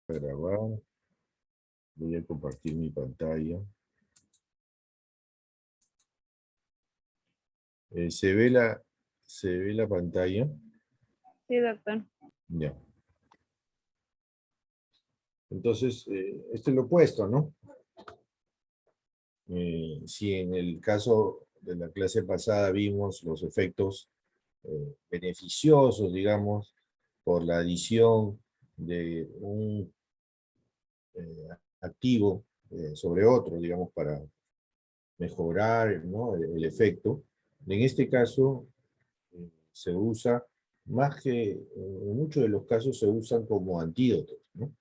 Grabar. Voy a compartir mi pantalla. ¿Se ve la pantalla? Sí, doctor. Ya. Entonces, este es lo opuesto, ¿no? Si en el caso de la clase pasada vimos los efectos beneficiosos, digamos, por la adición de un activo sobre otro, digamos, para mejorar, ¿no?, el efecto. En este caso, se usa, más que en muchos de los casos se usan como antídotos, ¿no?,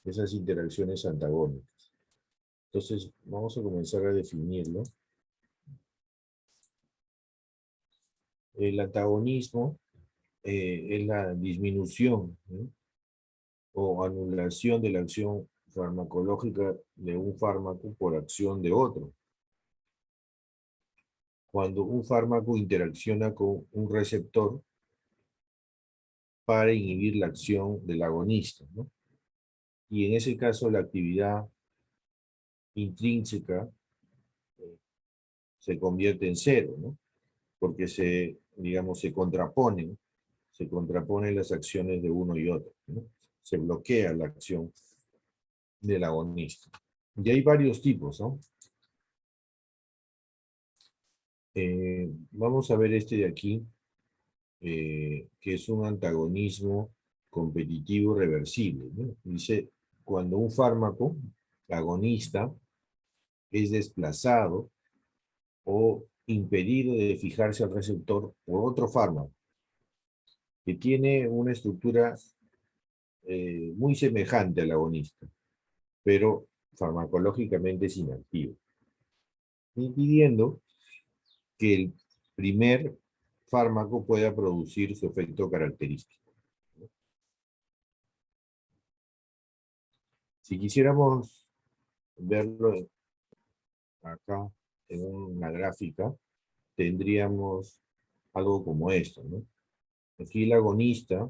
esas interacciones antagónicas. Entonces, vamos a comenzar a definirlo. El antagonismo es la disminución, ¿no?, o anulación de la acción farmacológica de un fármaco por acción de otro. Cuando un fármaco interacciona con un receptor para inhibir la acción del agonista, ¿no? Y en ese caso la actividad intrínseca se convierte en cero, ¿no? Porque digamos, se contraponen las acciones de uno y otro, ¿no? Se bloquea la acción del agonista. Y hay varios tipos, ¿no? Vamos a ver este de aquí, que es un antagonismo competitivo reversible, ¿no? Dice, cuando un fármaco agonista es desplazado o impedido de fijarse al receptor por otro fármaco que tiene una estructura muy semejante al agonista, pero farmacológicamente es inactivo, impidiendo que el primer fármaco pueda producir su efecto característico. Si quisiéramos verlo acá en una gráfica, tendríamos algo como esto, ¿no? Aquí el agonista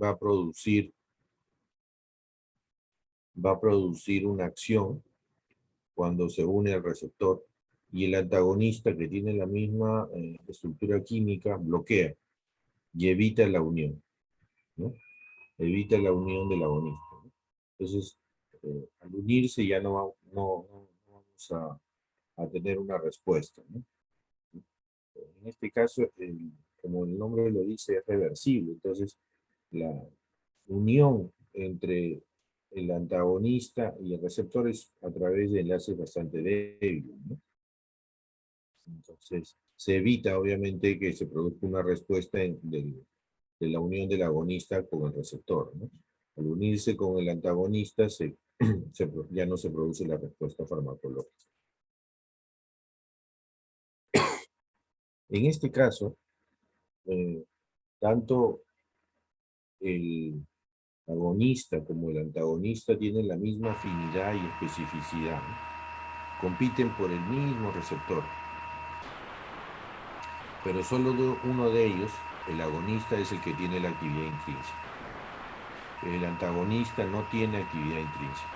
va a producir una acción cuando se une al receptor, y el antagonista, que tiene la misma estructura química, bloquea y evita la unión, ¿no? Evita la unión del agonista, ¿no? Entonces, al unirse ya no vamos a tener una respuesta, ¿no? En este caso, como el nombre lo dice, es reversible. Entonces, la unión entre el antagonista y el receptor es a través de enlaces bastante débiles, ¿no? Entonces, se evita obviamente que se produzca una respuesta de la unión del agonista con el receptor, ¿no? Al unirse con el antagonista, ya no se produce la respuesta farmacológica. En este caso, tanto el agonista como el antagonista tienen la misma afinidad y especificidad, ¿no? Compiten por el mismo receptor, pero solo uno de ellos, el agonista, es el que tiene la actividad intrínseca. El antagonista no tiene actividad intrínseca.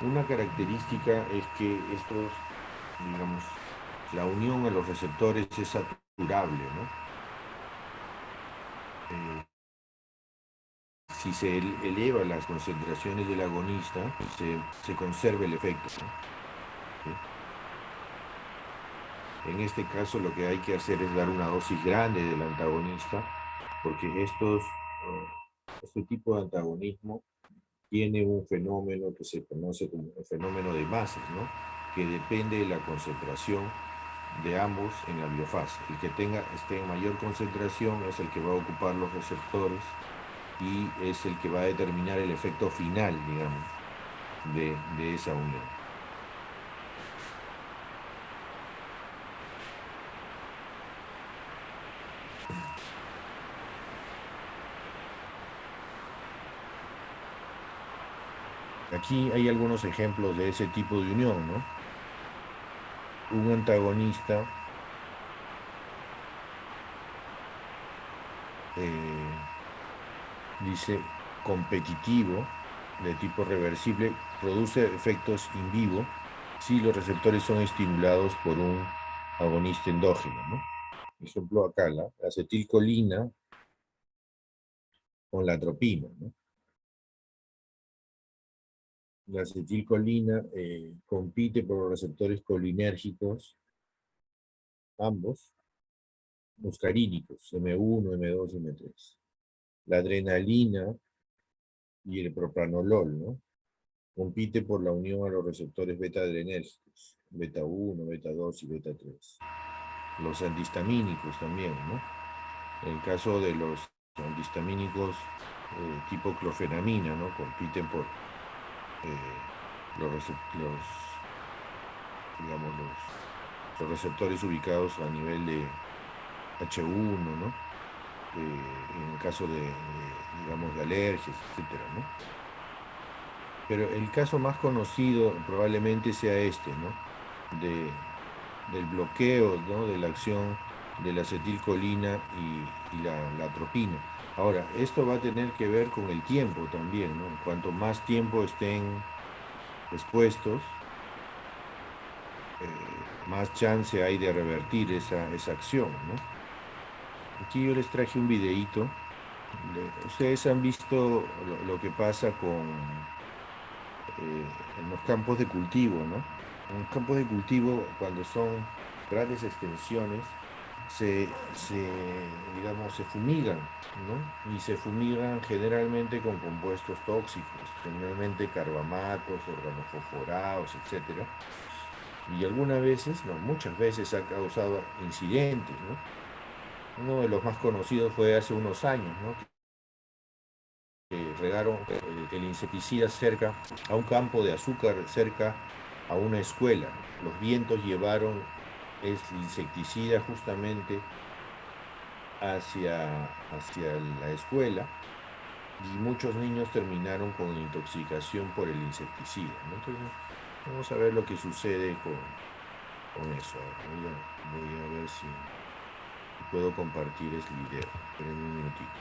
Una característica es que digamos, la unión a los receptores es saturable, ¿no? Si se eleva las concentraciones del agonista, se conserva el efecto, ¿no? ¿Sí? En este caso lo que hay que hacer es dar una dosis grande del antagonista, porque este tipo de antagonismo tiene un fenómeno que se conoce como el fenómeno de masas, ¿no?, que depende de la concentración de ambos en la biofase. El que esté en mayor concentración es el que va a ocupar los receptores y es el que va a determinar el efecto final, digamos, de esa unión. Aquí hay algunos ejemplos de ese tipo de unión, ¿no? Un antagonista dice, competitivo de tipo reversible produce efectos in vivo si los receptores son estimulados por un agonista endógeno, ¿no? Por ejemplo, acá la acetilcolina con la atropina, ¿no? La acetilcolina compite por los receptores colinérgicos, ambos, muscarínicos, M1, M2 y M3. La adrenalina y el propranolol, ¿no? Compite por la unión a los receptores beta-adrenérgicos, beta 1, beta 2 y beta 3. Los antihistamínicos también, ¿no? En el caso de los antihistamínicos tipo clofenamina, ¿no? Compiten por digamos, los receptores ubicados a nivel de H1, ¿no? En el caso digamos, de alergias, etcétera, ¿no? Pero el caso más conocido probablemente sea este, ¿no? Del bloqueo, ¿no? De la acción de la acetilcolina y la atropina. Ahora, esto va a tener que ver con el tiempo también, ¿no? Cuanto más tiempo estén expuestos, más chance hay de revertir esa acción, ¿no? Aquí yo les traje un videíto. Ustedes han visto lo que pasa en los campos de cultivo, ¿no? En los campos de cultivo, cuando son grandes extensiones, digamos, se fumigan, ¿no? Y se fumigan generalmente con compuestos tóxicos, generalmente carbamatos, organofosforados, etcétera. Y algunas veces, no, muchas veces ha causado incidentes, ¿no? Uno de los más conocidos fue hace unos años, ¿no? Que regaron el insecticida cerca a un campo de azúcar, cerca a una escuela. Los vientos llevaron el insecticida justamente hacia la escuela y muchos niños terminaron con intoxicación por el insecticida, ¿no? Entonces, vamos a ver lo que sucede con eso. Voy a ver si puedo compartir ese video. Esperen un minutito.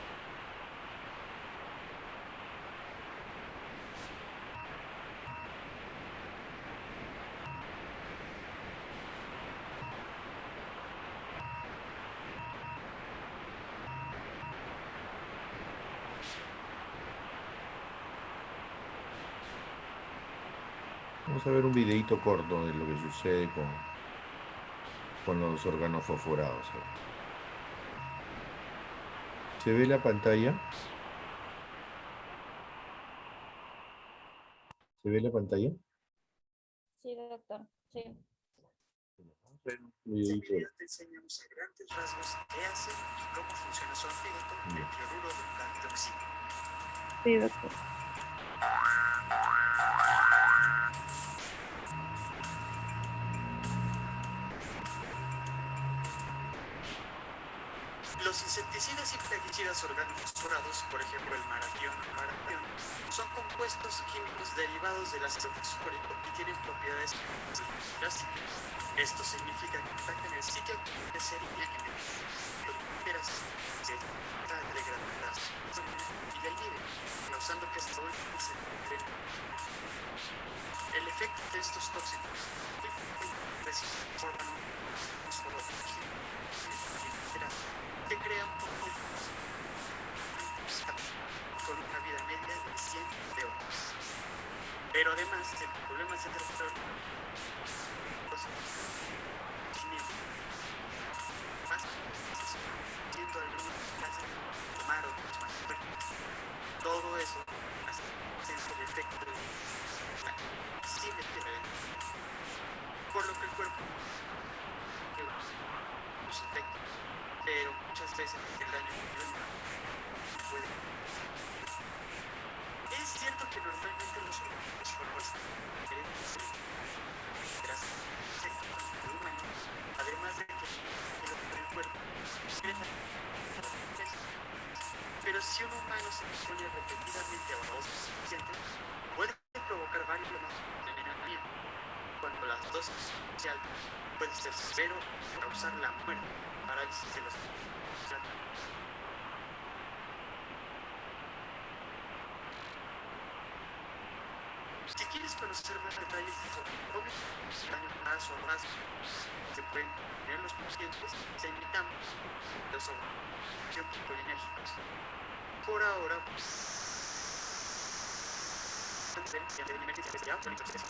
Vamos a ver un videito corto de lo que sucede con los organofosforados. ¿Se ve la pantalla? ¿Se ve la pantalla? Sí, doctor. Sí. Vamos a ver un videito. Te enseñamos a grandes rasgos qué hace y cómo funciona su antídoto, el cloruro de carboxilo. Sí, doctor. Los insecticidas y plaguicidas organofosforados, por ejemplo el marapión o marapión, son compuestos químicos derivados del ácido fosfórico y tienen propiedades drásticas. Esto significa que impactan el ciclo de ser y se degradan y del nivel, causando que se drene. El efecto de estos tóxicos que crean con una vida media de 100 de horas. Pero además, el problema es el siendo algunos clases tomar otros más fuertes. Todo eso hace el efecto de sin por lo que el cuerpo los efectos, pero muchas veces el daño puede. Es cierto que normalmente los organismos además de que el cuerpo pero si un humano se expone repetidamente a una dosis suficiente, puede provocar varios problemas de envenenamiento. Cuando las dosis se altas, puede ser severo y causar la muerte, parálisis de los Si quieres conocer más detalles sobre cómo daño más o más se pueden tener los pacientes, te invitamos a los colinérgicos. Por ahora,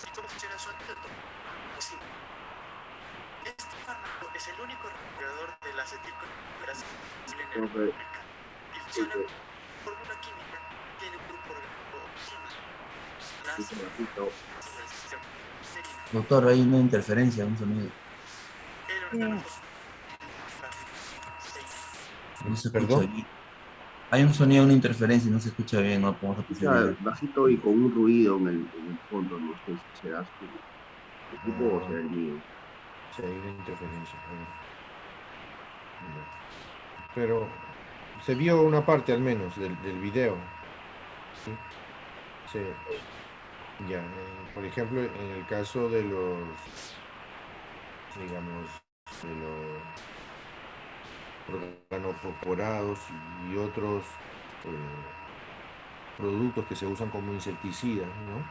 ¿y cómo funciona su antídoto? Posible. Este fármaco es el único regulador de la acetilcolina en el mercado y funciona por una química, tiene un grupo orgánico Doctor, hay una interferencia, un sonido. No se escucha ¿Perdón? bien. Hay un sonido, una interferencia y no se escucha bien, no podemos apreciar Escucha bien. bajito y con un ruido en el fondo, no sé si será su equipo o Ah, será el mío. sí, hay una interferencia. A ver. Ya. Pero se vio una parte al menos del video. ¿Sí? Se- ya, por ejemplo, en el caso de los, digamos, de los organofosforados y otros productos que se usan como insecticidas, ¿no?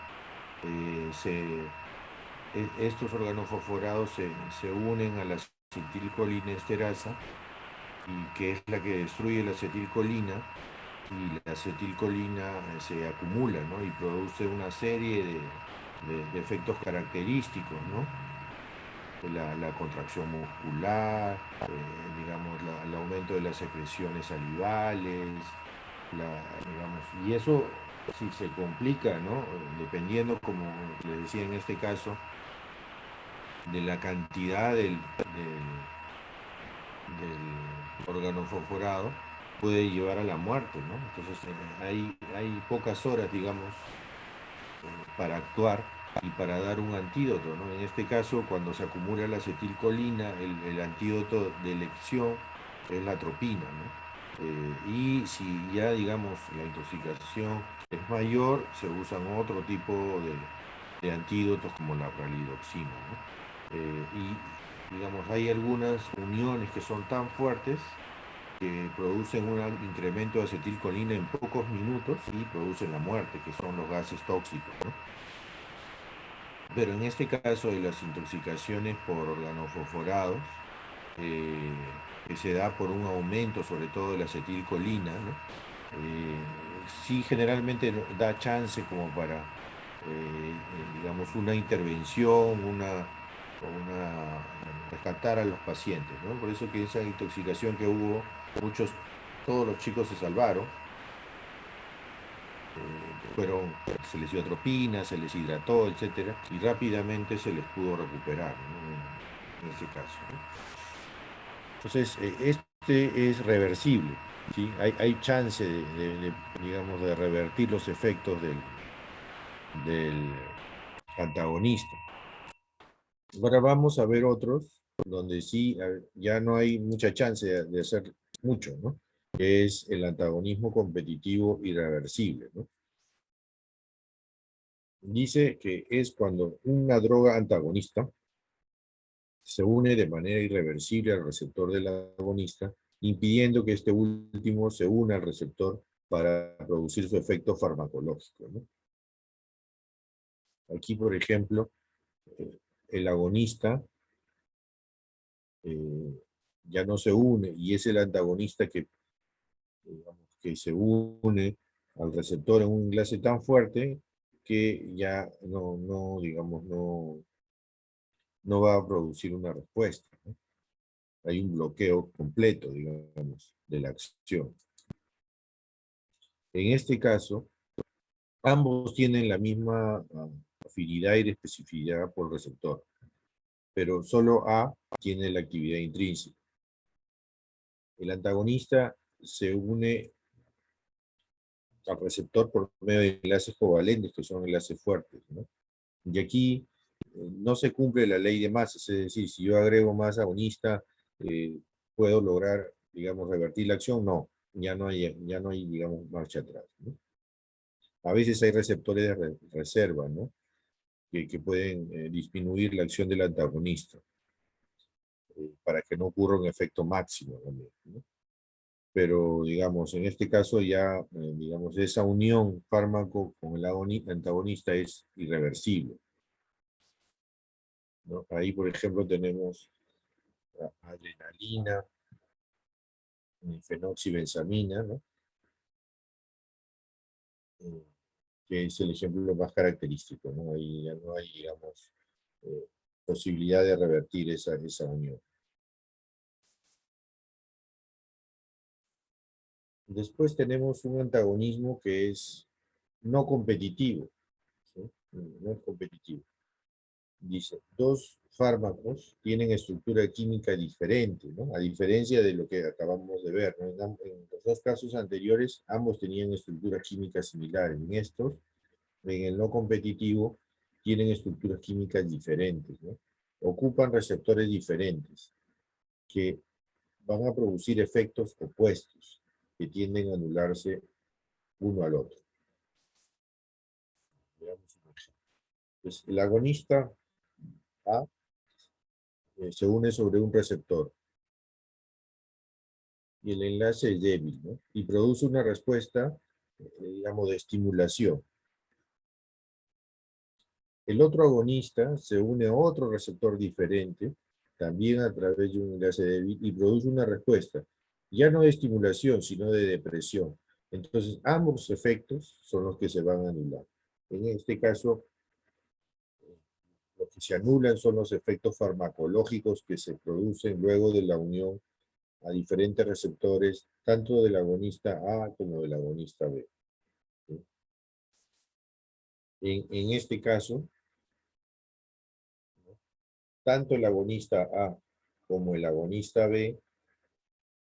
Estos organofosforados se unen a la acetilcolinesterasa, y que es la que destruye la acetilcolina, y la acetilcolina se acumula, ¿no? Y produce una serie de efectos característicos, ¿no? La contracción muscular, digamos, el aumento de las secreciones salivales, digamos, y eso si se complica, ¿no? Dependiendo, como le decía en este caso, de la cantidad del órgano fosforado, puede llevar a la muerte, ¿no? Entonces hay pocas horas, digamos, para actuar y para dar un antídoto, ¿no? En este caso, cuando se acumula la acetilcolina, el antídoto de elección es la atropina, ¿no? Y si ya, digamos, la intoxicación es mayor, se usan otro tipo de antídotos como la ralidoxina, ¿no? Y, digamos, hay algunas uniones que son tan fuertes que producen un incremento de acetilcolina en pocos minutos y producen la muerte, que son los gases tóxicos, ¿no? Pero en este caso de las intoxicaciones por organofosforados, eh, que se da por un aumento sobre todo de la acetilcolina, ¿no? Sí, generalmente da chance como para, digamos, una intervención, rescatar a los pacientes, ¿no? Por eso que esa intoxicación que hubo, todos los chicos se salvaron, se les dio atropina, se les hidrató, etcétera, y rápidamente se les pudo recuperar, ¿no? En ese caso, ¿no? Entonces, este es reversible, ¿sí? Hay chance digamos, de revertir los efectos del antagonista. Ahora vamos a ver otros donde sí ya no hay mucha chance de hacer mucho, ¿no? Que es el antagonismo competitivo irreversible, ¿no? Dice que es cuando una droga antagonista se une de manera irreversible al receptor del agonista, impidiendo que este último se una al receptor para producir su efecto farmacológico, ¿no? Aquí, por ejemplo, el agonista ya no se une y es el antagonista digamos, que se une al receptor en un enlace tan fuerte que ya digamos, no va a producir una respuesta, ¿no? Hay un bloqueo completo, digamos, de la acción. En este caso, ambos tienen la misma afinidad y especificidad por receptor, pero solo A tiene la actividad intrínseca. El antagonista se une al receptor por medio de enlaces covalentes, que son enlaces fuertes, ¿no? Y aquí no se cumple la ley de masas, es decir, si yo agrego más agonista, puedo lograr, digamos, revertir la acción. No, ya no hay, digamos, marcha atrás, ¿no? A veces hay receptores de reserva, ¿no? Que pueden disminuir la acción del antagonista, para que no ocurra un efecto máximo también, ¿no? pero digamos, en este caso ya, digamos, esa unión fármaco con el antagonista es irreversible, ¿no? Ahí, por ejemplo, tenemos adrenalina, fenoxibensamina, ¿no? Que es el ejemplo más característico, ¿no? Ahí ya no hay, digamos, eh, posibilidad de revertir esa unión. Después tenemos un antagonismo que es no competitivo, ¿sí? No es competitivo. Dice, dos fármacos tienen estructura química diferente, ¿no? A diferencia de lo que acabamos de ver, ¿no? En los dos casos anteriores, ambos tenían estructuras químicas similares. En estos, en el no competitivo, tienen estructuras químicas diferentes, ¿no? Ocupan receptores diferentes que van a producir efectos opuestos que tienden a anularse uno al otro. Veamos un ejemplo. Pues el agonista A se une sobre un receptor y el enlace es débil, ¿no? Y produce una respuesta, digamos, de estimulación. El otro agonista se une a otro receptor diferente, también a través de un enlace débil, y produce una respuesta, ya no de estimulación, sino de depresión. Entonces, ambos efectos son los que se van a anular. En este caso, lo que se anulan son los efectos farmacológicos que se producen luego de la unión a diferentes receptores, tanto del agonista A como del agonista B. ¿Sí? En este caso, tanto el agonista A como el agonista B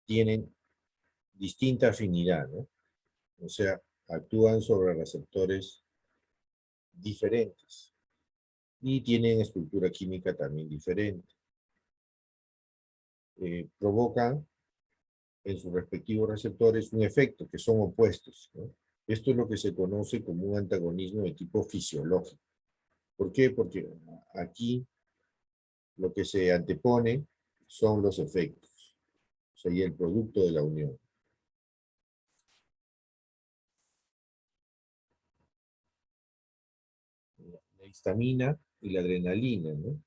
tienen distinta afinidad, ¿no? O sea, actúan sobre receptores diferentes y tienen estructura química también diferente. Provocan en sus respectivos receptores un efecto que son opuestos, ¿no? Esto es lo que se conoce como un antagonismo de tipo fisiológico. ¿Por qué? Porque aquí lo que se antepone son los efectos, o sea, y el producto de la unión. La histamina y la adrenalina, ¿no?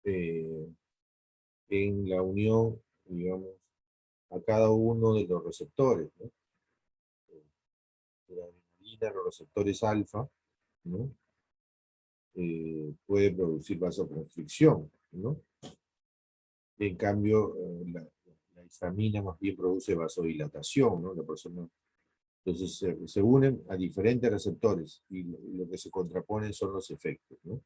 En la unión, digamos, a cada uno de los receptores, ¿no? La adrenalina, los receptores alfa, ¿no? Puede producir vasoconstricción, ¿no? En cambio, la histamina más bien produce vasodilatación, ¿no? La persona, entonces se unen a diferentes receptores y lo que se contraponen son los efectos, ¿no?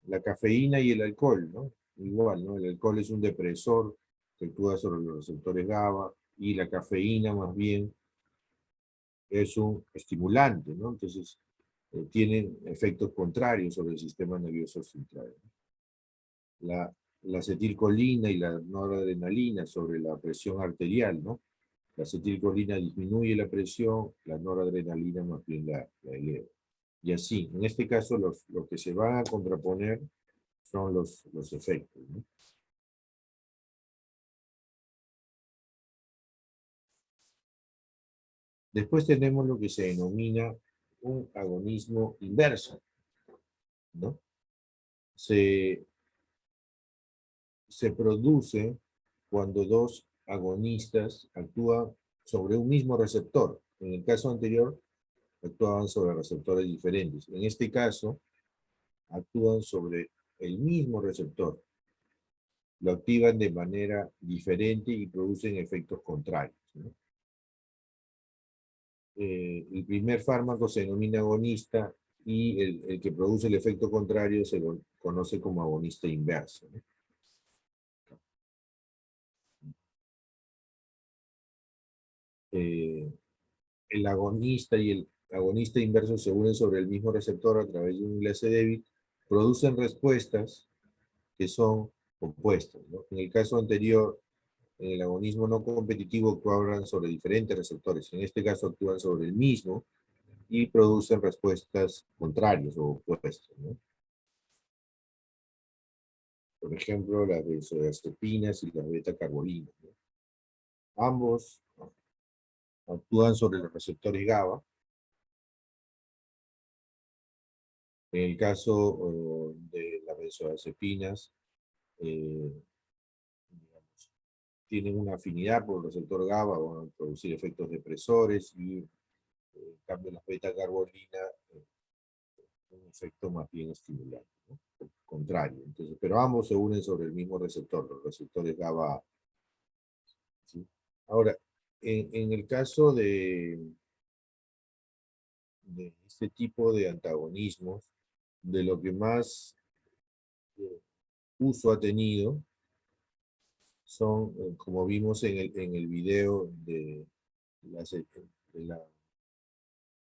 La cafeína y el alcohol, ¿no? Igual, ¿no? El alcohol es un depresor que actúa sobre los receptores GABA y la cafeína más bien es un estimulante, ¿no? Entonces, tienen efectos contrarios sobre el sistema nervioso central. La, la acetilcolina y la noradrenalina sobre la presión arterial, ¿no? La acetilcolina disminuye la presión, la noradrenalina más bien la eleva. Y así, en este caso, lo que se van a contraponer son los efectos, ¿no? Después tenemos lo que se denomina un agonismo inverso, ¿no? Se produce cuando dos agonistas actúan sobre un mismo receptor. En el caso anterior, actuaban sobre receptores diferentes. En este caso, actúan sobre el mismo receptor. Lo activan de manera diferente y producen efectos contrarios, ¿no? El primer fármaco se denomina agonista y el que produce el efecto contrario se lo conoce como agonista inverso, ¿no? El agonista y el agonista inverso se unen sobre el mismo receptor a través de un enlace débil, producen respuestas que son opuestas, ¿no? En el caso anterior, en el agonismo no competitivo actúan sobre diferentes receptores. En este caso actúan sobre el mismo y producen respuestas contrarias o opuestas, ¿no? Por ejemplo, las benzodiazepinas y las beta-carbolinas, ¿no? ambos actúan sobre los receptores GABA. En el caso de las benzodiazepinas, digamos, tienen una afinidad por el receptor GABA, van a producir efectos depresores, y en cambio las beta-carbolinas, un efecto más bien estimulante, ¿no? Contrario. Entonces, pero ambos se unen sobre el mismo receptor, los receptores GABA. ¿Sí? Ahora, en el caso de este tipo de antagonismos, de lo que más uso ha tenido son, como vimos en el video de la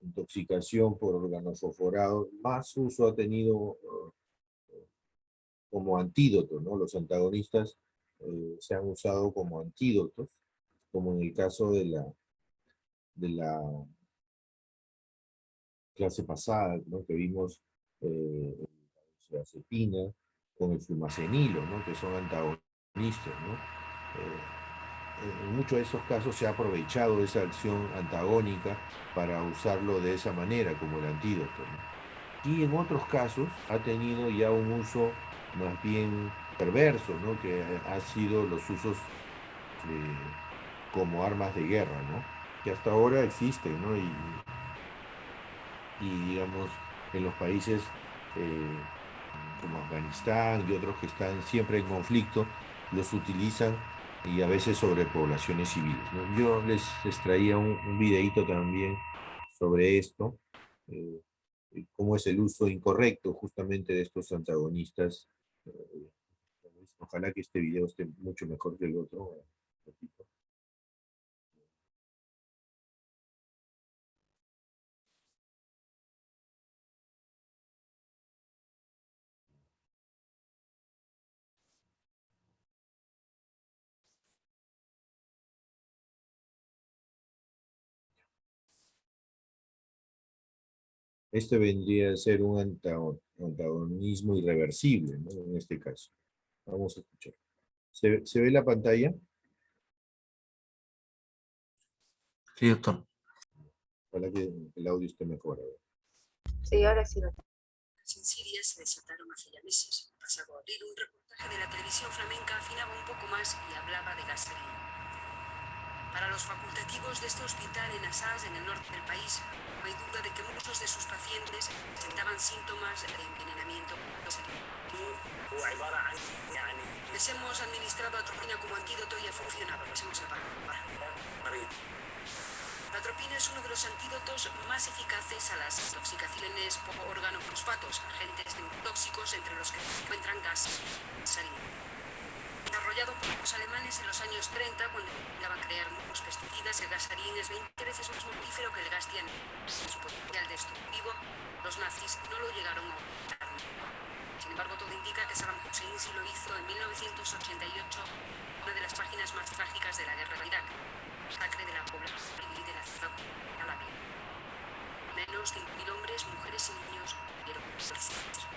intoxicación por organofosforados, más uso ha tenido como antídoto, ¿no? Los antagonistas se han usado como antídotos, como en el caso de la clase pasada, ¿no? Que vimos la acetina con el flumacenilo, ¿no? Que son antagonistas, ¿no? En muchos de esos casos se ha aprovechado esa acción antagónica para usarlo de esa manera, como el antídoto, ¿no? Y en otros casos ha tenido ya un uso más bien perverso, ¿no? Que ha sido los usos como armas de guerra, ¿no? Que hasta ahora existen, ¿no? Y digamos, en los países como Afganistán y otros que están siempre en conflicto, los utilizan, y a veces sobre poblaciones civiles, ¿no? Yo les traía un videíto también sobre esto, cómo es el uso incorrecto justamente de estos antagonistas. Ojalá que este video esté mucho mejor que el otro. Este vendría a ser un antagonismo irreversible, ¿no? En este caso. Vamos a escuchar. ¿Se ve la pantalla? Sí, doctor. Para que el audio esté mejor. Sí, ahora sí, doctor. En Siria se desataron hace ya meses. Pasado abril, un reportaje de la televisión flamenca afinaba un poco más y hablaba de gasolina. Para los facultativos de este hospital en Assas, en el norte del país, no hay duda de que muchos de sus pacientes presentaban síntomas de envenenamiento. Les hemos administrado atropina como antídoto y ha funcionado. Les hemos separado. La atropina es uno de los antídotos más eficaces a las intoxicaciones por organofosfatos, agentes tóxicos entre los que se encuentran gases. Desarrollado por los alemanes en los años 30, cuando intentaban crear nuevos pesticidas, el gasarín es 20 veces más mortífero que el gas tiene. En su potencial destructivo, los nazis no lo llegaron a ocultar. Sin embargo, todo indica que Saddam Hussein sí lo hizo en 1988, una de las páginas más trágicas de la guerra de Irak. Masacre de la población civil de la ciudad de Alabia. Menos de 5.000 hombres, mujeres y niños murieron perseguidos.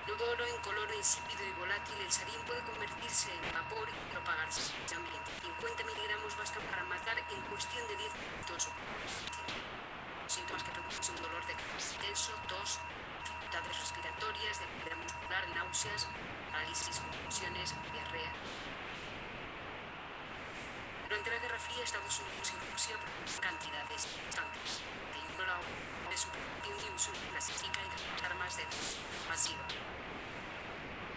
Inodoro, incoloro, insípido y volátil, el sarín puede convertirse en vapor y propagarse en el ambiente. 50 miligramos bastan para matar en cuestión de 10 minutos. Síntomas que producen dolor de cabeza intenso, tos, dificultades respiratorias, debilidad muscular, náuseas, parálisis, convulsiones, diarrea. Durante la Guerra Fría, Estados Unidos y Rusia producen cantidades constantes de hidrolao de superficie y uso clasifica y armas de masiva.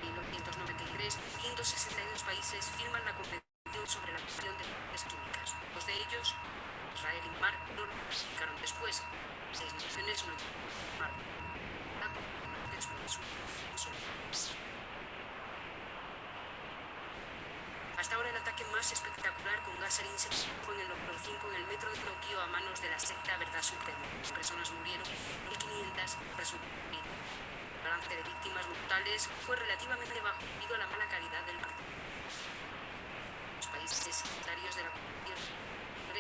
En 1993, 162 países firman la Convención sobre la Prevención de Armas Químicas. Dos de ellos, Israel y Mar, no lo ratificaron después. 6 naciones no firmaron. Hasta ahora el ataque más espectacular con gasarín se produjo en el 95 en el metro de Tokio a manos de la secta Verdad Suprema. Personas murieron, 1.500 resultaron heridas. El balance de víctimas mortales fue relativamente bajo debido a la mala calidad del producto. Los países secundarios de la Comunidad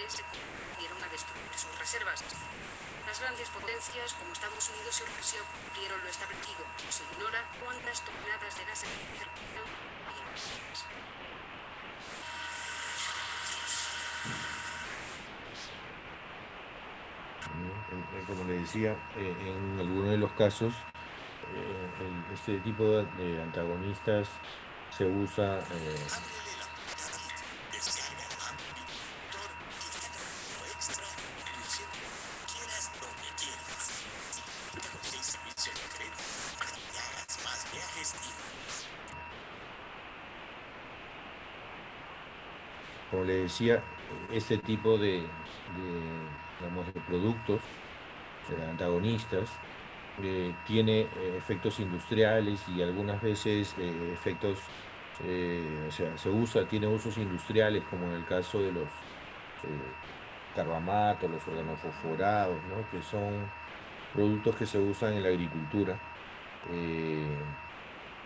se dieron a destruir sus reservas. Las grandes potencias como Estados Unidos y Rusia cumplieron lo establecido. Se ignora cuántas toneladas de gas se circularon. Como le decía, en algunos de los casos, este tipo de antagonistas se usa como le decía, este tipo digamos, de productos antagonistas tiene efectos industriales y algunas veces efectos, o sea, tiene usos industriales como en el caso de los carbamatos, los organofosforados, ¿no? Que son productos que se usan en la agricultura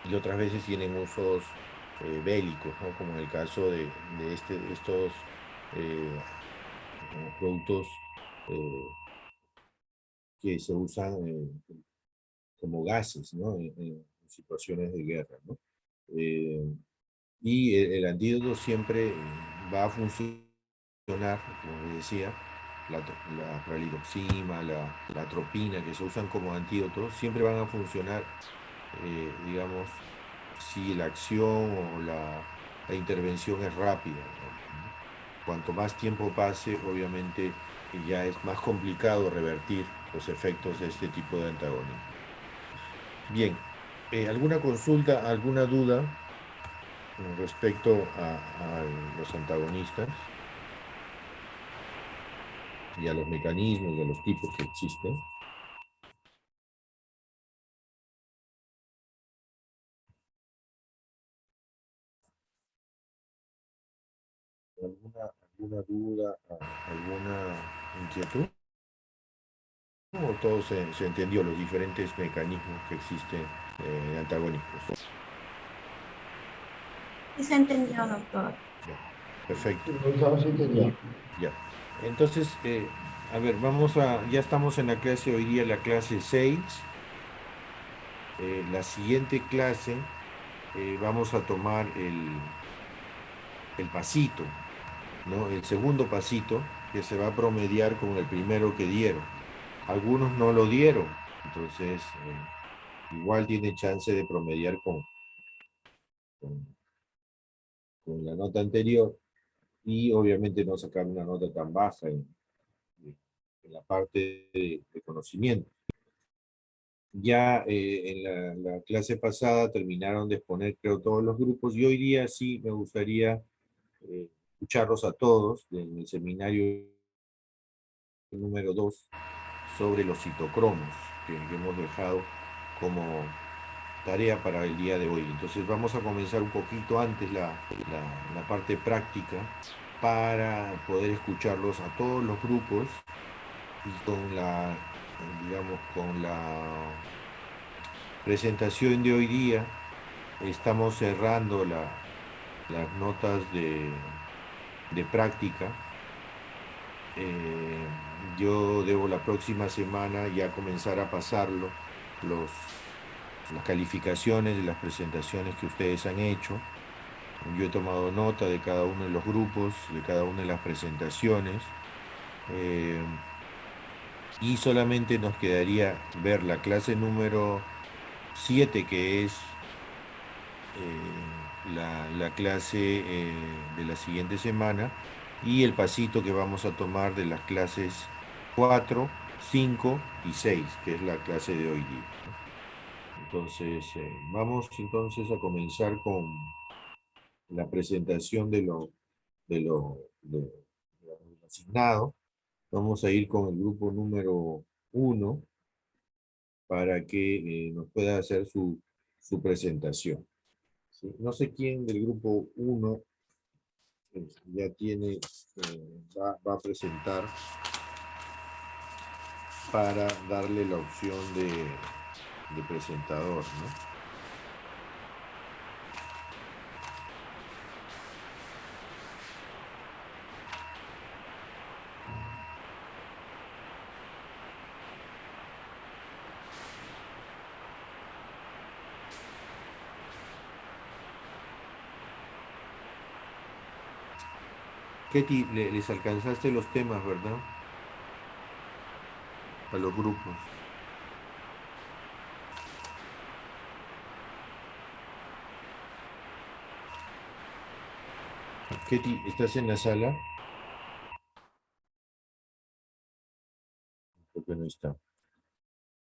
y otras veces tienen usos bélicos, ¿no? Como en el caso de estos productos que se usan como gases, ¿no? En situaciones de guerra, ¿no? Eh, y el antídoto siempre va a funcionar, como les decía, la ralidoxima, la atropina, que se usan como antídotos, siempre van a funcionar, digamos, si la acción o la intervención es rápida, ¿no? Cuanto más tiempo pase, obviamente ya es más complicado revertir los efectos de este tipo de antagonismo. Bien, ¿alguna consulta, alguna duda con respecto a los antagonistas y a los mecanismos y a los tipos que existen? ¿Alguna duda, alguna inquietud? ¿O todo se entendió, los diferentes mecanismos que existen antagónicos? Sí se entendió, doctor. Ya, perfecto. Profesor, sí entendió. Ya. Entonces, a ver, ya estamos en la clase hoy día, la clase 6. La siguiente clase vamos a tomar el pasito, ¿no? El segundo pasito que se va a promediar con el primero que dieron. Algunos no lo dieron, entonces igual tiene chance de promediar con, con la nota anterior y obviamente no sacar una nota tan baja en la parte de conocimiento. Ya en la clase pasada terminaron de exponer, creo, todos los grupos y hoy día sí me gustaría escucharlos a todos en el seminario número 2 sobre los citocromos que hemos dejado como tarea para el día de hoy. Entonces vamos a comenzar un poquito antes la parte práctica para poder escucharlos a todos los grupos y digamos, con la presentación de hoy día estamos cerrando las notas de práctica. Yo debo la próxima semana ya comenzar a pasarlo, las calificaciones de las presentaciones que ustedes han hecho. Yo he tomado nota de cada uno de los grupos, de cada una de las presentaciones. Y solamente nos quedaría ver la clase número 7, que es la clase de la siguiente semana, y el pasito que vamos a tomar de las clases 4, 5 y 6, que es la clase de hoy día. Entonces, vamos entonces a comenzar con la presentación de lo asignado. Vamos a ir con el grupo número 1 para que nos pueda hacer su presentación. ¿Sí? No sé quién del grupo 1 ya va a presentar para darle la opción de presentador, ¿no? Ketty, les alcanzaste los temas, ¿verdad? A los grupos. Ketty, ¿estás en la sala? Porque no está.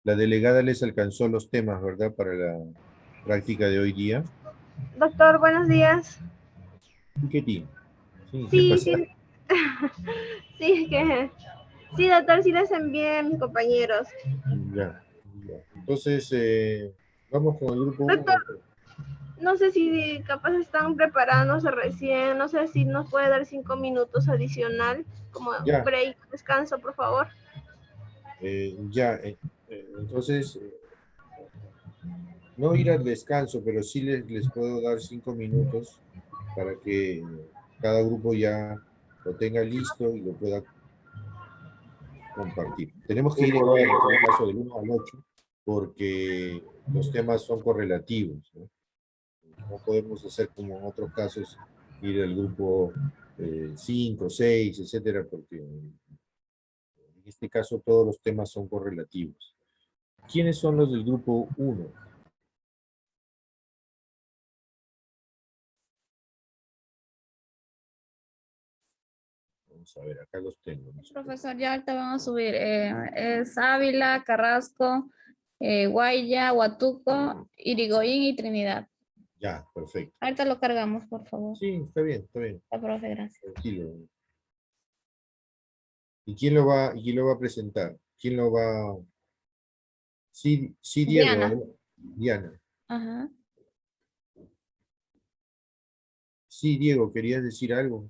La delegada les alcanzó los temas, ¿verdad? Para la práctica de hoy día. Doctor, buenos días. Ketty, sí, ¿qué Sí, pasa? sí, sí, sí, doctor, sí les envié a mis compañeros. Ya, ya. Entonces, vamos con el grupo Doctor, uno. no sé si capaz están preparándose recién, no sé si nos puede dar 5 minutos adicional, como Ya, break, descanso, por favor. ya. Entonces, no ir al descanso, pero sí les puedo dar 5 minutos para que cada grupo ya lo tenga listo y lo pueda compartir. Tenemos que ir igual, en todo caso, del 1 al 8, porque los temas son correlativos, ¿no? No podemos hacer como en otros casos, ir al grupo 5, 6, etcétera, porque en este caso todos los temas son correlativos. ¿Quiénes son los del grupo 1? Vamos a ver, acá los tengo. Profesor, ya ahorita van a subir. Es Ávila, Carrasco, Guaya, Huatuco, Irigoyen y Trinidad. Ya, perfecto. Ahorita lo cargamos, por favor. Sí, está bien, está bien. La profe, gracias. Tranquilo. ¿Y quién lo va a presentar? ¿Quién lo va? Sí, sí, Diego, Diana. ¿verdad? Diana. Ajá. Sí, Diego, ¿querías decir algo?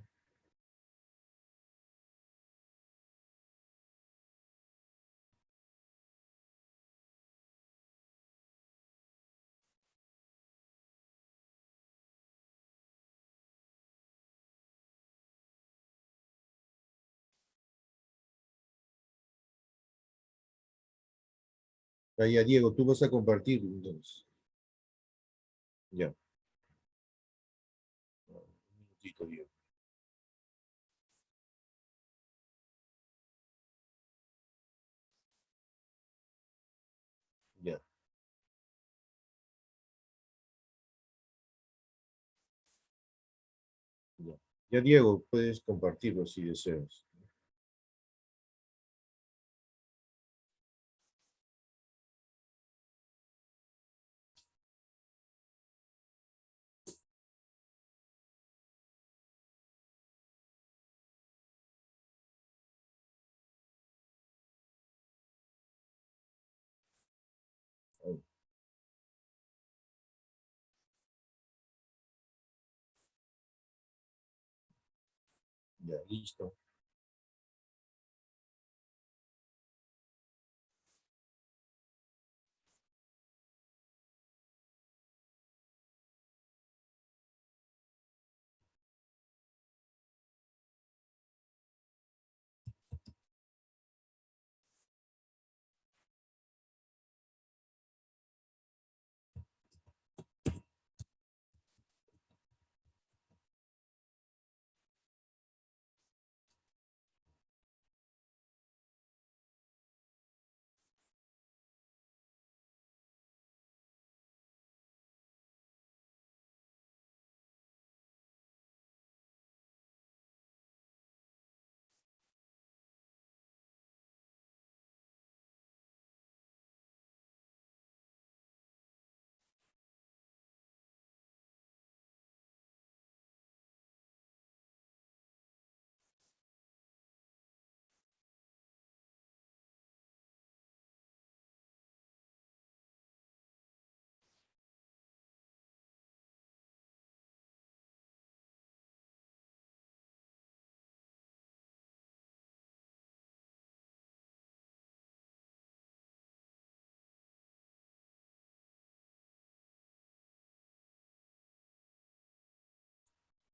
Ya, Diego, tú vas a compartir, entonces. Ya. Un minutito, Diego. Ya, ya. Ya, Diego, puedes compartirlo si deseas. Ya, listo.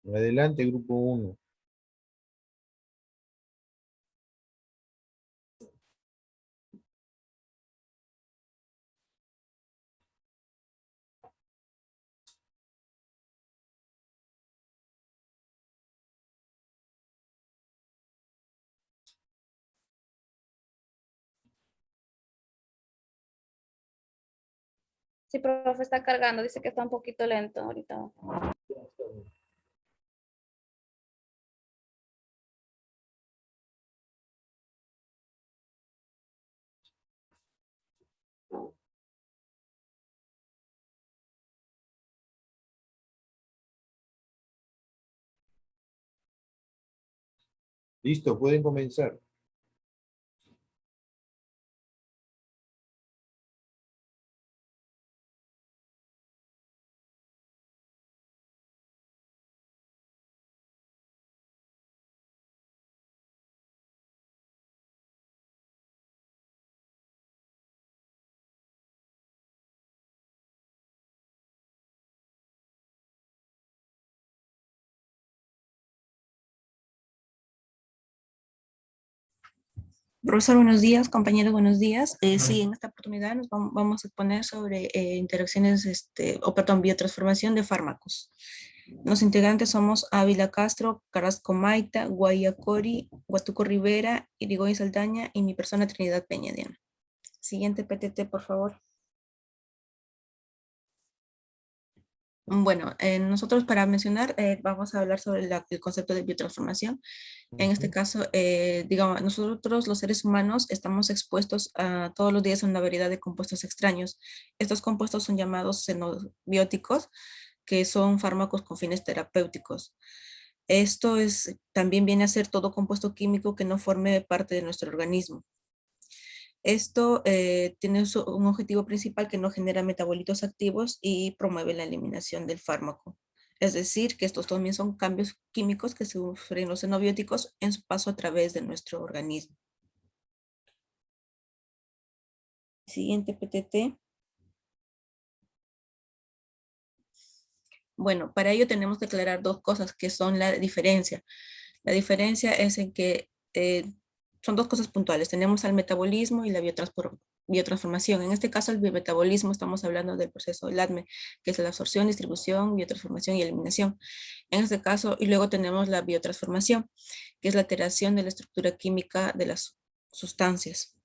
Adelante, grupo 1. Sí, profe, está cargando. Dice que está un poquito lento ahorita. Listo, pueden comenzar. Profesor, buenos días, compañeros, buenos días. Sí, en esta oportunidad nos vamos a exponer sobre interacciones, biotransformación de fármacos. Los integrantes somos Ávila Castro, Carrasco Maita, Guaya Cori, Huatuco Rivera, Irigoyen Saldaña y mi persona Trinidad Peña Diana. Siguiente PTT, por favor. Bueno, nosotros para mencionar vamos a hablar sobre el concepto de biotransformación. En este caso, digamos, nosotros los seres humanos estamos expuestos todos los días a una variedad de compuestos extraños. Estos compuestos son llamados xenobióticos, que son fármacos con fines terapéuticos. Esto también viene a ser todo compuesto químico que no forme parte de nuestro organismo. Esto tiene un objetivo principal que no genera metabolitos activos y promueve la eliminación del fármaco. Es decir, que estos también son cambios químicos que sufren los xenobióticos en su paso a través de nuestro organismo. Siguiente PTT. Bueno, para ello tenemos que aclarar dos cosas que son la diferencia. La diferencia es en que son dos cosas puntuales. Tenemos al metabolismo y la biotransformación. En este caso, el biometabolismo, estamos hablando del proceso del ADME, que es la absorción, distribución, biotransformación y eliminación. En este caso, y luego tenemos la biotransformación, que es la alteración de la estructura química de las sustancias.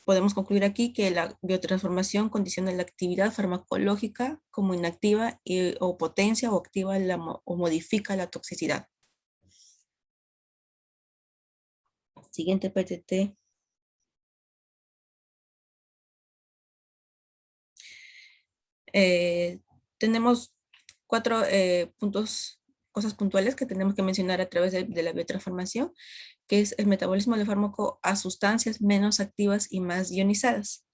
Podemos concluir aquí que la biotransformación condiciona la actividad farmacológica como inactiva o potencia o activa o modifica la toxicidad. Siguiente PTT. Tenemos 4 cosas puntuales que tenemos que mencionar a través de la biotransformación, que es el metabolismo del fármaco a sustancias menos activas y más ionizadas.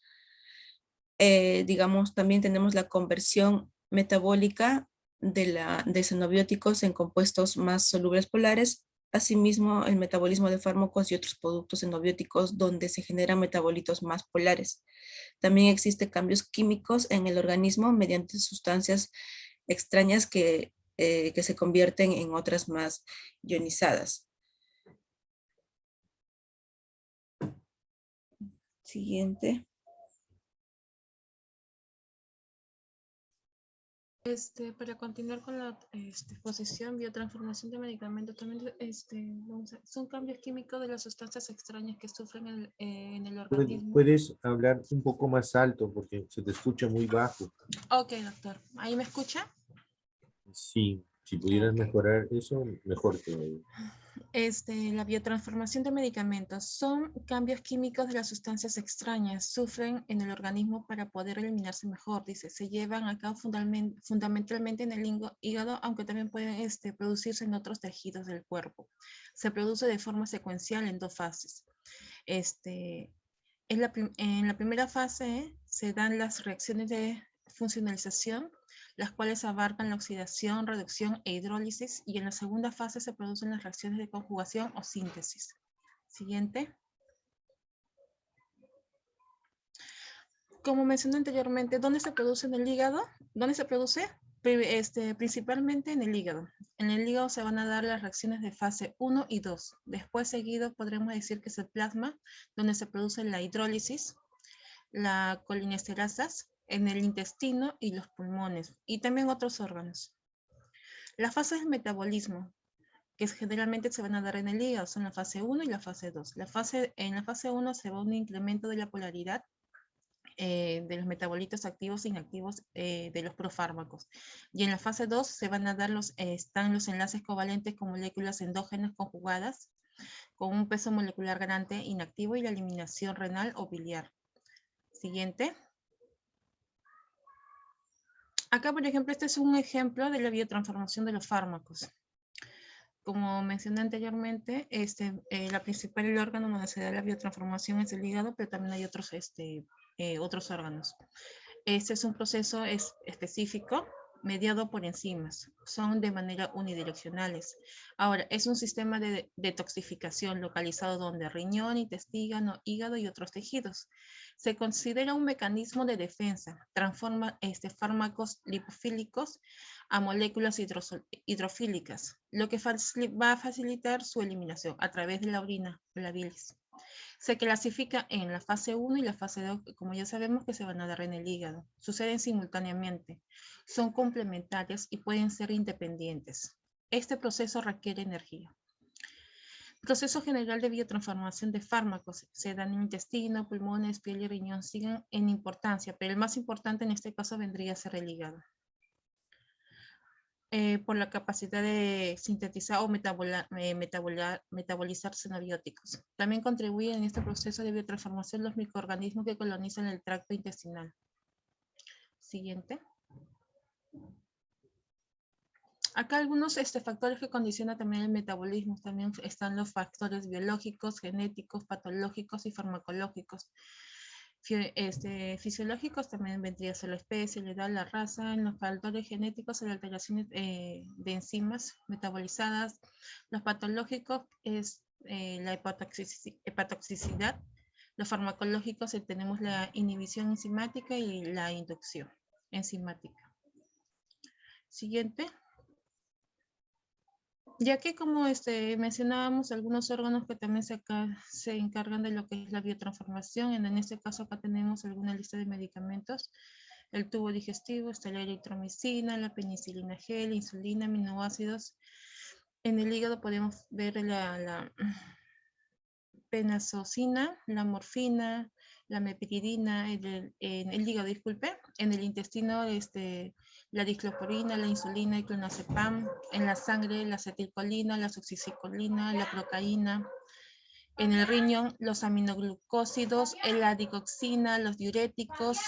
Digamos, también tenemos la conversión metabólica de xenobióticos en compuestos más solubles polares. Asimismo, el metabolismo de fármacos y otros productos xenobióticos donde se generan metabolitos más polares. También existen cambios químicos en el organismo mediante sustancias extrañas que se convierten en otras más ionizadas. Siguiente. Para continuar con la exposición, biotransformación de medicamentos, también son cambios químicos de las sustancias extrañas que sufren en el organismo. ¿Puedes hablar un poco más alto porque se te escucha muy bajo? Ok, doctor. ¿Ahí me escucha? Sí, si pudieras Ok. mejorar eso, mejor todavía. La biotransformación de medicamentos son cambios químicos de las sustancias extrañas, sufren en el organismo para poder eliminarse mejor, dice, se llevan a cabo fundamentalmente en el hígado, aunque también pueden producirse en otros tejidos del cuerpo. Se produce de forma secuencial en 2 fases. En la primera fase se dan las reacciones de funcionalización, las cuales abarcan la oxidación, reducción e hidrólisis, y en la segunda fase se producen las reacciones de conjugación o síntesis. Siguiente. Como mencioné anteriormente, ¿dónde se produce en el hígado? ¿Dónde se produce? Principalmente en el hígado. En el hígado se van a dar las reacciones de fase 1 y 2. Después seguido podremos decir que es el plasma, donde se produce la hidrólisis, la colinesterasas, en el intestino y los pulmones, y también otros órganos. Las fases del metabolismo, que generalmente se van a dar en el hígado, son la fase 1 y la fase 2. En la fase 1 se va un incremento de la polaridad de los metabolitos activos e inactivos de los profármacos. Y en la fase 2 se van a dar están los enlaces covalentes con moléculas endógenas conjugadas con un peso molecular grande inactivo y la eliminación renal o biliar. Siguiente. Acá, por ejemplo, este es un ejemplo de la biotransformación de los fármacos. Como mencioné anteriormente, la principal órgano donde se da la biotransformación es el hígado, pero también hay otros, otros órganos. Este es un proceso específico mediado por enzimas. Son de manera unidireccionales. Ahora, es un sistema de detoxificación localizado donde riñón, intestino, hígado y otros tejidos. Se considera un mecanismo de defensa. Transforma fármacos lipofílicos a moléculas hidrofílicas, lo que va a facilitar su eliminación a través de la orina, la bilis. Se clasifica en la fase 1 y la fase 2, como ya sabemos que se van a dar en el hígado. Suceden simultáneamente, son complementarias y pueden ser independientes. Este proceso requiere energía. Proceso general de biotransformación de fármacos. Se dan en intestino, pulmones, piel y riñón, siguen en importancia, pero el más importante en este caso vendría a ser el hígado. Por la capacidad de sintetizar o metabolizar xenobióticos. También contribuyen en este proceso de biotransformación los microorganismos que colonizan el tracto intestinal. Siguiente. Acá algunos factores que condicionan también el metabolismo. También están los factores biológicos, genéticos, patológicos y farmacológicos. Fisiológicos también vendría a ser la especie, la edad, la raza. En los factores genéticos, las alteraciones de enzimas metabolizadas. Los patológicos es la hepatotoxicidad. Los farmacológicos tenemos la inhibición enzimática y la inducción enzimática. Siguiente. Ya que como mencionábamos algunos órganos que también se encargan de lo que es la biotransformación, en este caso acá tenemos alguna lista de medicamentos, el tubo digestivo, está la eritromicina, la penicilina G, la insulina, aminoácidos. En el hígado podemos ver la penazocina, la morfina, la mepiridina, en el hígado, disculpe, en el intestino, la dicloporina, la insulina, el clonazepam, en la sangre, la acetilcolina, la succisicolina, la procaína, en el riñón, los aminoglucósidos, la digoxina, los diuréticos.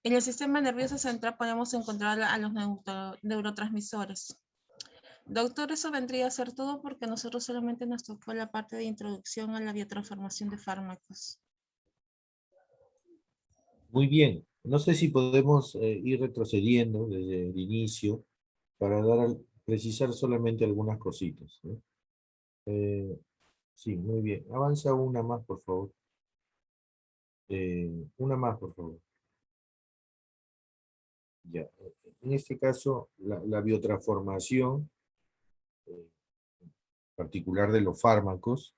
En el sistema nervioso central podemos encontrar a los neurotransmisores. Doctor, eso vendría a ser todo porque a nosotros solamente nos tocó la parte de introducción a la biotransformación de fármacos. Muy bien. No sé si podemos ir retrocediendo desde el inicio para precisar solamente algunas cositas, ¿no? Sí, muy bien. Avanza una más, por favor. Una más, por favor. Ya. En este caso, la biotransformación particular de los fármacos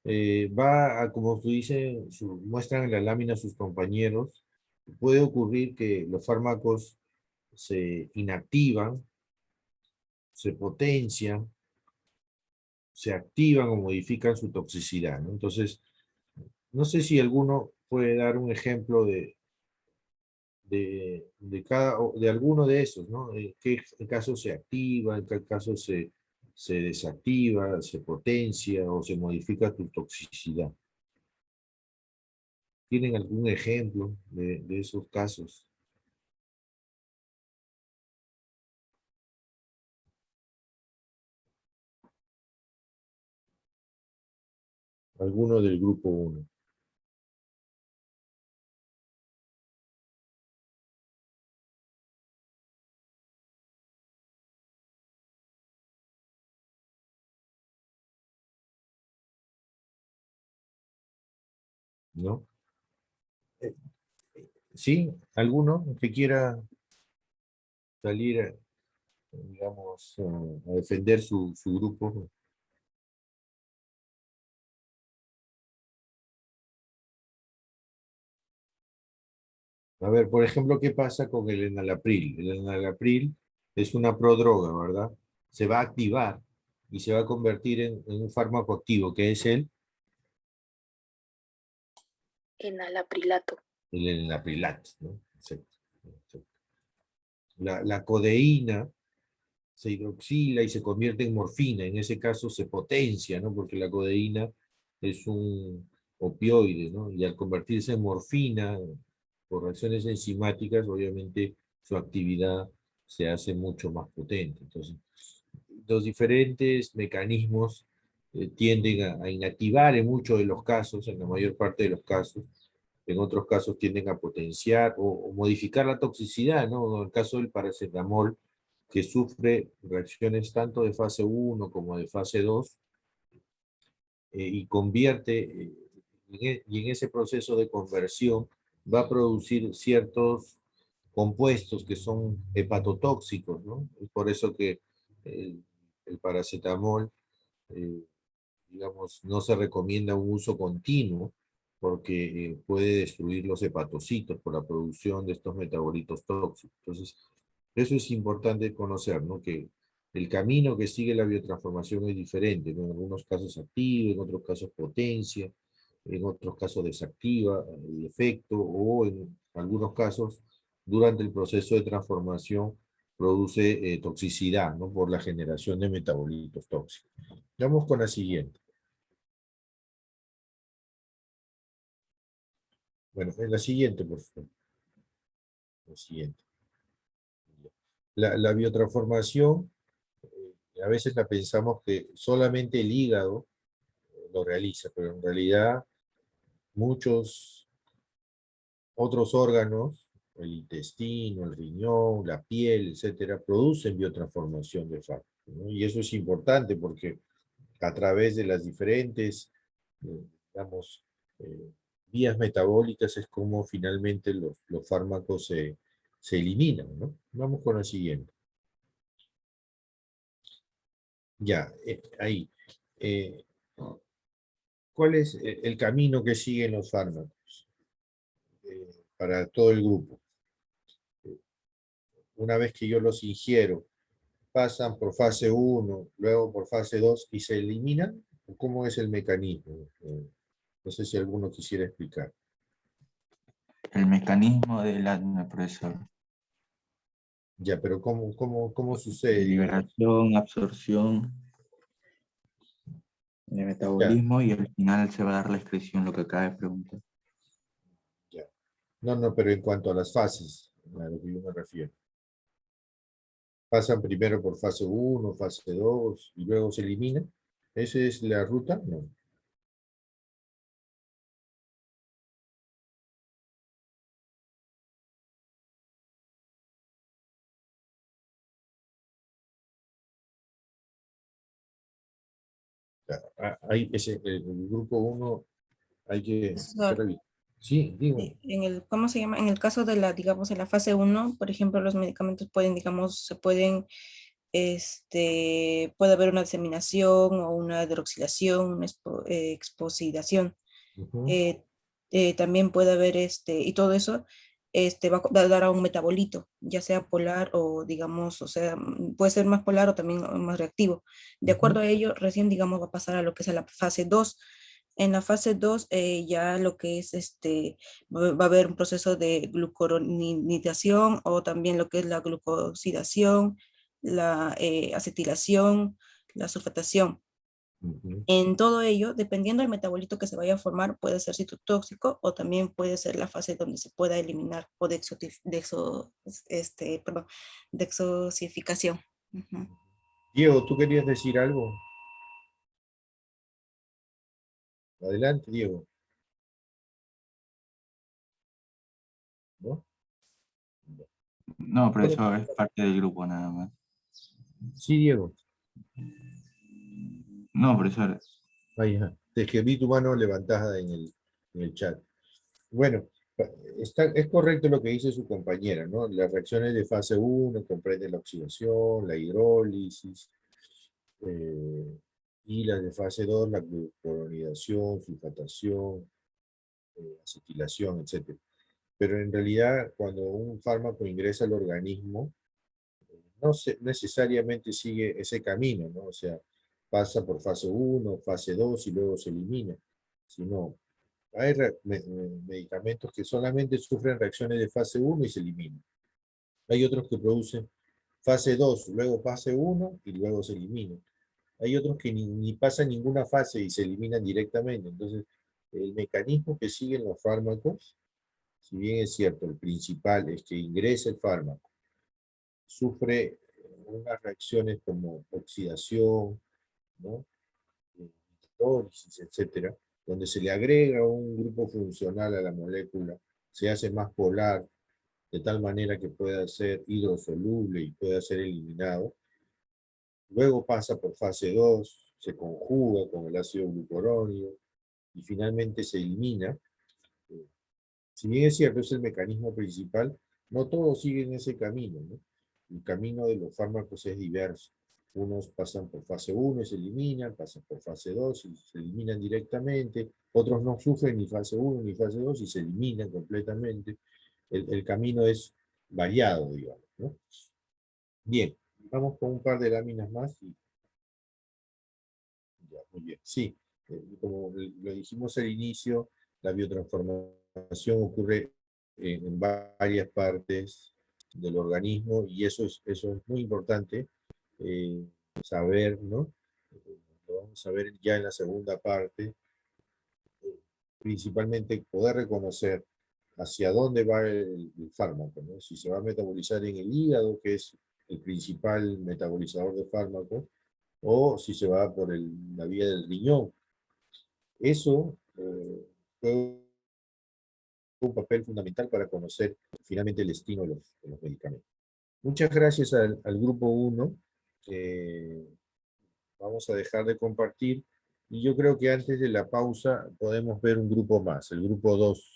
va a, como tú dices, muestran en la lámina sus compañeros, puede ocurrir que los fármacos se inactivan, se potencian, se activan o modifican su toxicidad, ¿no? Entonces, no sé si alguno puede dar un ejemplo de alguno de esos, ¿no? En qué caso se activa, en qué caso se desactiva, se potencia o se modifica tu toxicidad. ¿Tienen algún ejemplo de esos casos? Alguno del grupo 1. ¿No? ¿Sí? ¿Alguno que quiera salir, digamos, a defender su grupo? A ver, por ejemplo, ¿qué pasa con el enalapril? El enalapril es una prodroga, ¿verdad? Se va a activar y se va a convertir en un fármaco activo, que es Enalaprilato. el enalaprilat, ¿no? Exacto, exacto. La codeína se hidroxila y se convierte en morfina. En ese caso se potencia, ¿no? Porque la codeína es un opioide, ¿no? Y al convertirse en morfina, por reacciones enzimáticas, obviamente su actividad se hace mucho más potente. Entonces, los diferentes mecanismos tienden a inactivar en muchos de los casos, en la mayor parte de los casos, en otros casos tienden a potenciar o modificar la toxicidad, ¿no? En el caso del paracetamol, que sufre reacciones tanto de fase 1 como de fase 2, y convierte, y en ese proceso de conversión va a producir ciertos compuestos que son hepatotóxicos, ¿no? Es por eso que el paracetamol, eh, digamos, no se recomienda un uso continuo, porque puede destruir los hepatocitos por la producción de estos metabolitos tóxicos. Entonces, eso es importante conocer, ¿no? Que el camino que sigue la biotransformación es diferente, ¿no? En algunos casos activa, en otros casos potencia, en otros casos desactiva el efecto, o en algunos casos, durante el proceso de transformación, produce toxicidad, ¿no? Por la generación de metabolitos tóxicos. Vamos con la siguiente. Bueno, en la siguiente, por favor. La siguiente. La biotransformación, a veces la pensamos que solamente el hígado lo realiza, pero en realidad muchos otros órganos, el intestino, el riñón, la piel, etcétera, producen biotransformación de facto, ¿no? Y eso es importante porque a través de las diferentes, digamos, eh, vías metabólicas es como finalmente los fármacos se eliminan, ¿no? Vamos con la siguiente. Ya, ahí. Eh, ¿Cuál es el camino que siguen los fármacos para todo el grupo? Una vez que yo los ingiero, pasan por fase 1, luego por fase 2 y se eliminan. ¿Cómo es el mecanismo? No sé si alguno quisiera explicar. El mecanismo del ADME, profesor. Ya, pero ¿cómo sucede? Liberación, absorción, el Ya, metabolismo y al final se va a dar la excreción, lo que acaba de preguntar. ya. No, pero en cuanto a las fases, a lo que yo me refiero. ¿Pasan primero por fase 1, fase 2 y luego se eliminan? ¿Esa es la ruta? No. Hay el grupo 1 hay que Profesor, revisar. Sí, digo. en el, ¿cómo se llama? En el caso de la, digamos, en la fase 1, por ejemplo, los medicamentos pueden, digamos, se pueden, puede haber una diseminación o una hidroxilación, una exposidación. Ujú. eh, También puede haber, y todo eso, va a dar a un metabolito, ya sea polar o, digamos, o sea, puede ser más polar o también más reactivo. De acuerdo Ujú. a ello, recién, digamos, va a pasar a lo que es a la fase 2. En la fase 2 ya lo que es, va a haber un proceso de glucoronidación o también lo que es la glucosidación, la acetilación, la sulfatación. Ujú. En todo ello, dependiendo del metabolito que se vaya a formar, puede ser citotóxico o también puede ser la fase donde se pueda eliminar o perdón, dexosificación. Ujú. Diego, ¿tú querías decir algo? Adelante, Diego. ¿No? No, Bueno, profesor, es parte del grupo nada más. sí, Diego. No, profesor, Ahí, ajá. Te que vi tu mano levantada en el chat. Bueno, es correcto lo que dice su compañera, ¿no? Las reacciones de fase 1 comprenden la oxidación, la hidrólisis, eh, y las de fase 2 la glucuronidación, sulfatación, acetilación, etc. pero en realidad cuando un fármaco ingresa al organismo, no necesariamente sigue ese camino, ¿no? O sea, pasa por fase 1, fase 2 y luego se elimina, sino hay medicamentos que solamente sufren reacciones de fase 1 y se eliminan. Hay otros que producen fase 2, luego fase 1 y luego se eliminan. Hay otros que ni pasan ninguna fase y se eliminan directamente. Entonces, el mecanismo que siguen los fármacos, si bien es cierto, el principal es que ingrese el fármaco, sufre unas reacciones como oxidación, ¿no? Hidrólisis, etcétera, donde se le agrega un grupo funcional a la molécula, se hace más polar, de tal manera que pueda ser hidrosoluble y pueda ser eliminado. Luego pasa por fase 2, se conjuga con el ácido glucurónico y finalmente se elimina. Si bien es cierto, es el mecanismo principal, no todos siguen ese camino, ¿no? El camino de los fármacos es diverso. Unos pasan por fase 1 y se eliminan, pasan por fase 2 y se eliminan directamente. Otros no sufren ni fase 1 ni fase 2 y se eliminan completamente. El camino es variado, digamos, ¿no? Bien, vamos con un par de láminas más. Ya, muy bien, sí. Como lo dijimos al inicio, la biotransformación ocurre en varias partes del organismo y eso es muy importante saber, ¿no? Lo vamos a ver ya en la segunda parte, principalmente poder reconocer hacia dónde va el fármaco, ¿no? Si se va a metabolizar en el hígado, que es el principal metabolizador de fármacos, o si se va por la vía del riñón. Eso juega un papel fundamental para conocer finalmente el destino de los medicamentos. Muchas gracias al grupo 1. Vamos a dejar de compartir. Y yo creo que antes de la pausa podemos ver un grupo más, el grupo 2.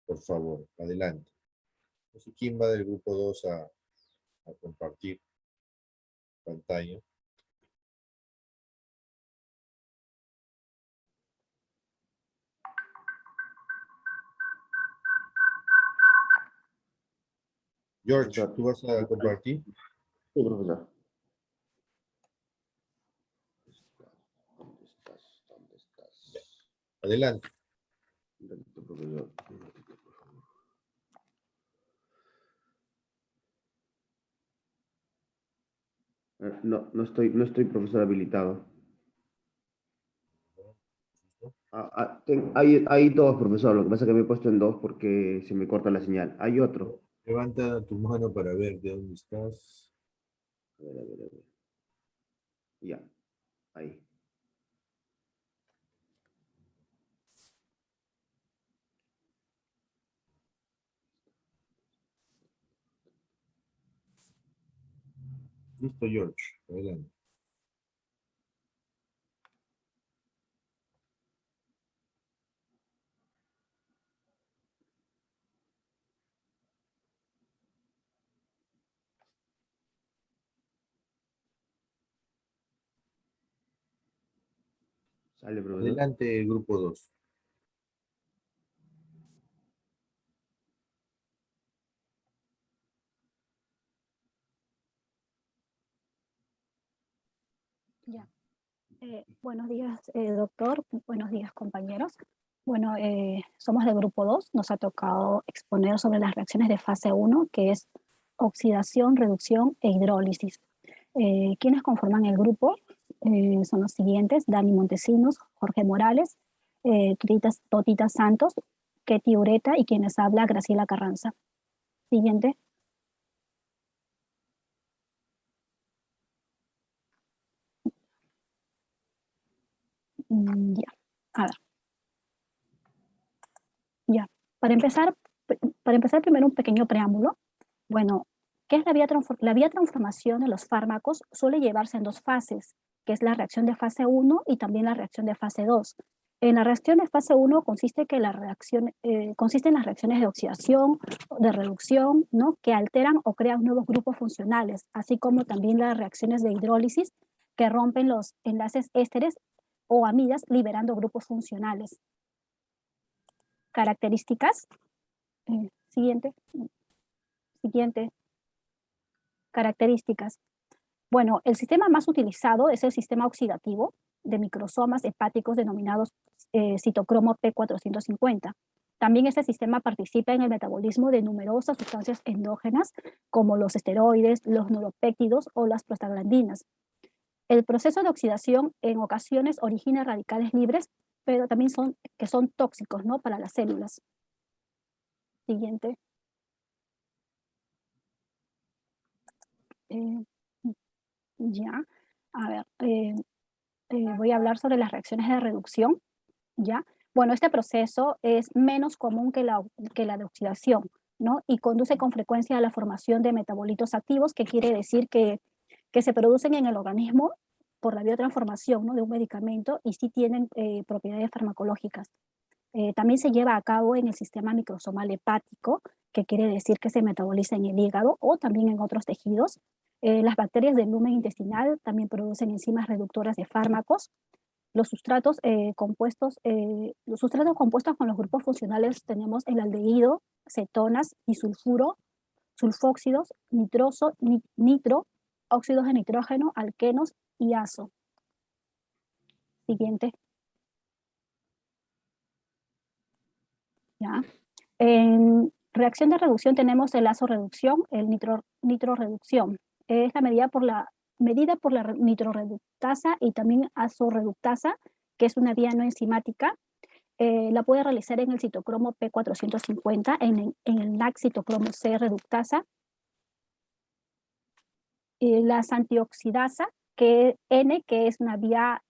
Por favor, adelante. No sé quién va del grupo 2 a compartir pantalla. George, ¿tú vas a compartir? Sí, profesor. ¿Dónde estás? Adelante. Un ratito, profesor. No estoy profesor habilitado. Hay dos, profesor. Lo que pasa es que me he puesto en dos porque se me corta la señal. Hay otro. Levanta tu mano para ver de dónde estás. A ver. Ya, ahí. Listo, George. Adelante. Sale, profesor. Adelante, grupo 2. Ya. Buenos días, doctor. Buenos días, compañeros. Bueno, somos del grupo 2. Nos ha tocado exponer sobre las reacciones de fase 1, que es oxidación, reducción e hidrólisis. Quienes conforman el grupo son los siguientes: Dani Montesinos, Jorge Morales, Totita Santos, Ketty Ureta y quienes habla Graciela Carranza. Siguiente. Ya, a ver. Ya, para empezar primero un pequeño preámbulo. Bueno, ¿qué es la vía transformación de los fármacos? Suele llevarse en dos fases, que es la reacción de fase 1 y también la reacción de fase 2. En la reacción de fase 1 consiste en las reacciones de oxidación, de reducción, ¿no? Que alteran o crean nuevos grupos funcionales, así como también las reacciones de hidrólisis que rompen los enlaces ésteres o amidas liberando grupos funcionales. Características. Siguiente. Siguiente. Características. Bueno, el sistema más utilizado es el sistema oxidativo de microsomas hepáticos denominados citocromo P450. También este sistema participa en el metabolismo de numerosas sustancias endógenas como los esteroides, los neuropéptidos o las prostaglandinas. El proceso de oxidación en ocasiones origina radicales libres, pero también son tóxicos, ¿no?, para las células. Siguiente. Ya, a ver, voy a hablar sobre las reacciones de reducción, ¿ya? Bueno, este proceso es menos común que la de oxidación, ¿no? Y conduce con frecuencia a la formación de metabolitos activos, que quiere decir que se producen en el organismo por la biotransformación, ¿no?, de un medicamento y sí tienen propiedades farmacológicas. También se lleva a cabo en el sistema microsomal hepático, que quiere decir que se metaboliza en el hígado o también en otros tejidos. Las bacterias del lumen intestinal también producen enzimas reductoras de fármacos. Los sustratos compuestos con los grupos funcionales tenemos el aldehído, cetonas, disulfuro, sulfóxidos, nitroso, nitro, óxidos de nitrógeno, alquenos y azo. Siguiente. ¿Ya? En reacción de reducción tenemos el azoreducción, el nitroreducción. Es la medida por la nitroreductasa y también azoreductasa, que es una vía no enzimática. La puede realizar en el citocromo P450, en el NAC citocromo C reductasa. La antioxidasa, que es una vía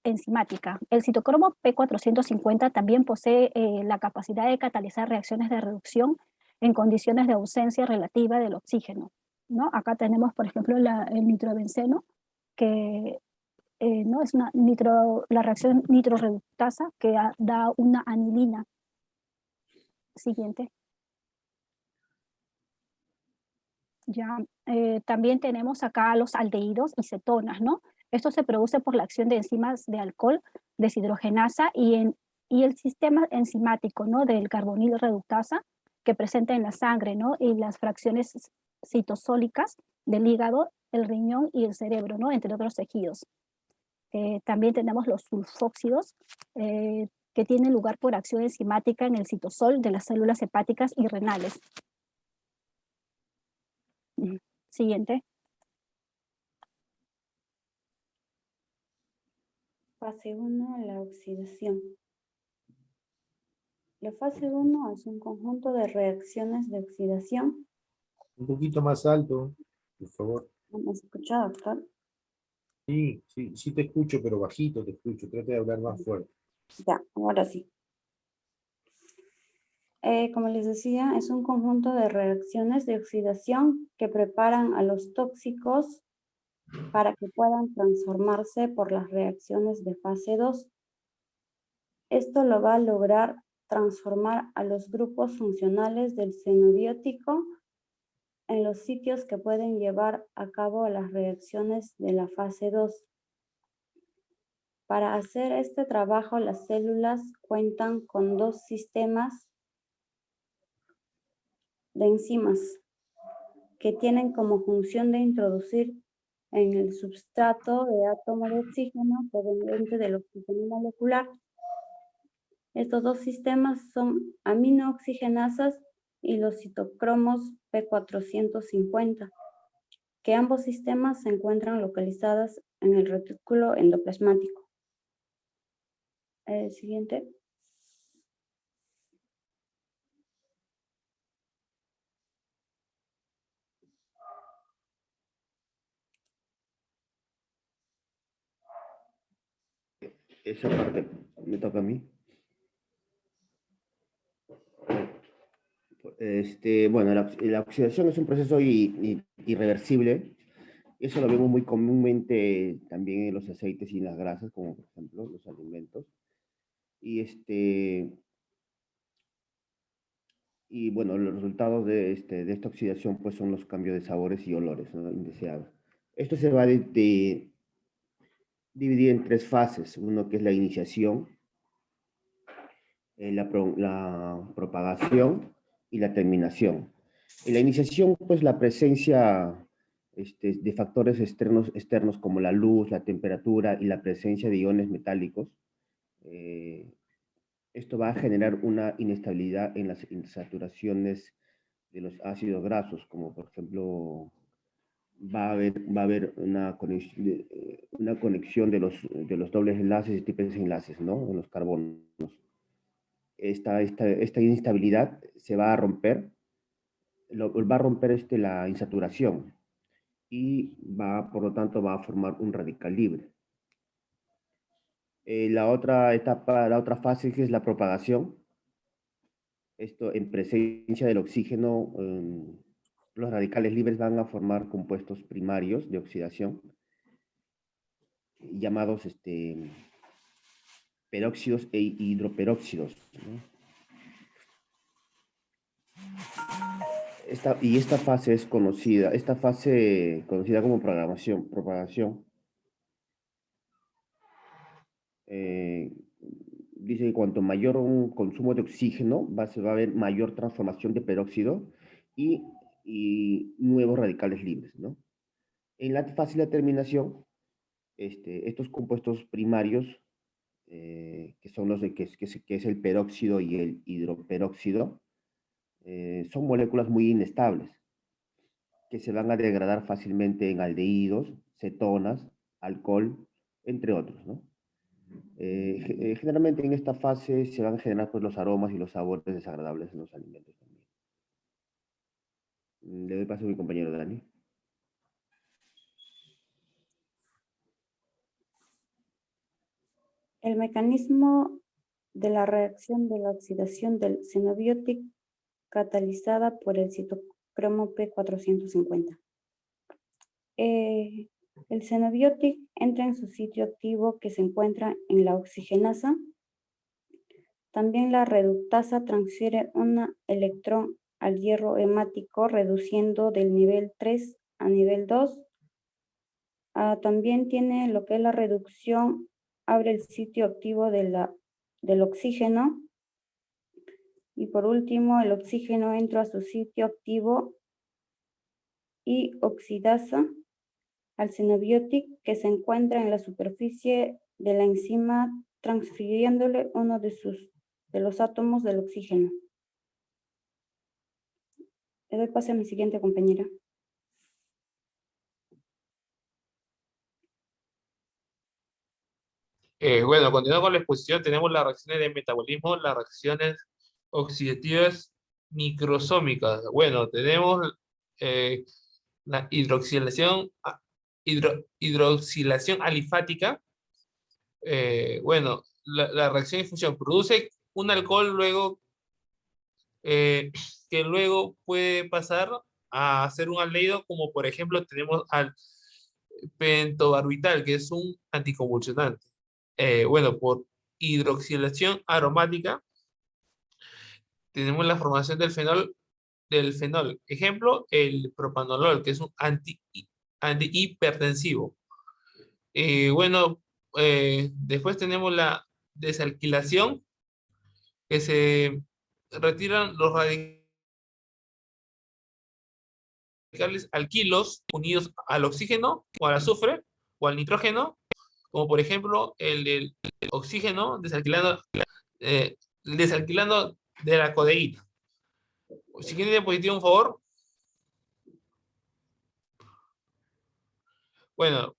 enzimática. El citocromo P450 también posee la capacidad de catalizar reacciones de reducción en condiciones de ausencia relativa del oxígeno, ¿no? Acá tenemos, por ejemplo, el nitrobenceno, que ¿no? es la reacción nitroreductasa que da una anilina. Siguiente. Ya, también tenemos acá los aldehídos y cetonas, ¿no? Esto se produce por la acción de enzimas de alcohol, deshidrogenasa y el sistema enzimático, ¿no?, del carbonil reductasa que presenta en la sangre, ¿no?, y las fracciones citosólicas del hígado, el riñón y el cerebro, ¿no?, entre otros tejidos. También tenemos los sulfóxidos, que tienen lugar por acción enzimática en el citosol de las células hepáticas y renales. Siguiente. Fase 1, la oxidación. La fase 1 es un conjunto de reacciones de oxidación. Un poquito más alto, por favor. ¿Me has escuchado, doctor? Sí, te escucho, pero bajito te escucho. Trata de hablar más fuerte. Ya, ahora sí. Como les decía, es un conjunto de reacciones de oxidación que preparan a los tóxicos para que puedan transformarse por las reacciones de fase 2. Esto lo va a lograr transformar a los grupos funcionales del xenobiótico en los sitios que pueden llevar a cabo las reacciones de la fase 2. Para hacer este trabajo, las células cuentan con dos sistemas de enzimas que tienen como función de introducir en el substrato de átomo de oxígeno proveniente del oxígeno molecular. Estos dos sistemas son aminooxigenasas y los citocromos P450, que ambos sistemas se encuentran localizados en el retículo endoplasmático. Siguiente. Esa parte me toca a mí. Bueno, la oxidación es un proceso irreversible. Eso lo vemos muy comúnmente también en los aceites y en las grasas, como por ejemplo los alimentos. Y bueno, los resultados de esta oxidación pues son los cambios de sabores y olores, ¿no?, indeseados. Esto se va a dividir en tres fases. Uno que es la iniciación, la propagación y la terminación. En la iniciación, pues la presencia de factores externos como la luz, la temperatura y la presencia de iones metálicos, esto va a generar una inestabilidad en las saturaciones de los ácidos grasos, como por ejemplo va a haber una conexión de los dobles enlaces y triples enlaces, ¿no? En los carbonos. Esta inestabilidad se va a romper, va a romper la insaturación y por lo tanto va a formar un radical libre. La otra fase que es la propagación. Esto en presencia del oxígeno, los radicales libres van a formar compuestos primarios de oxidación llamados peróxidos e hidroperóxidos, ¿no? Esta fase es conocida como propagación. Dice que cuanto mayor un consumo de oxígeno, se va a haber mayor transformación de peróxido y nuevos radicales libres, ¿no? En la fase de la terminación, estos compuestos primarios, que son que es el peróxido y el hidroperóxido, son moléculas muy inestables, que se van a degradar fácilmente en aldehídos, cetonas, alcohol, entre otros, ¿no? Generalmente en esta fase se van a generar pues, los aromas y los sabores desagradables en los alimentos también. Le doy paso a mi compañero Dani. El mecanismo de la reacción de la oxidación del xenobiótico catalizada por el citocromo P450. El xenobiótico entra en su sitio activo que se encuentra en la oxigenasa. También la reductasa transfiere un electrón al hierro hemático, reduciendo del nivel 3 a nivel 2. También tiene lo que es la reducción, abre el sitio activo del oxígeno. Y por último, el oxígeno entra a su sitio activo y oxidasa al xenobiótico que se encuentra en la superficie de la enzima, transfiriéndole uno de los átomos del oxígeno. Le doy paso a mi siguiente compañera. Bueno, continuando con la exposición, tenemos las reacciones de metabolismo, las reacciones oxidativas microsómicas. Bueno, tenemos la hidroxilación alifática. Bueno, la reacción de fusión produce un alcohol luego que luego puede pasar a ser un aldehído, como por ejemplo tenemos al pentobarbital, que es un anticonvulsionante. Bueno, por hidroxilación aromática tenemos la formación del fenol. Ejemplo, el propanolol, que es un antihipertensivo. Bueno, después tenemos la desalquilación, que se retiran los radicales alquilos unidos al oxígeno o al azufre o al nitrógeno, como por ejemplo el del oxígeno desalquilando de la codeína. Siguiente diapositiva, por favor. Bueno,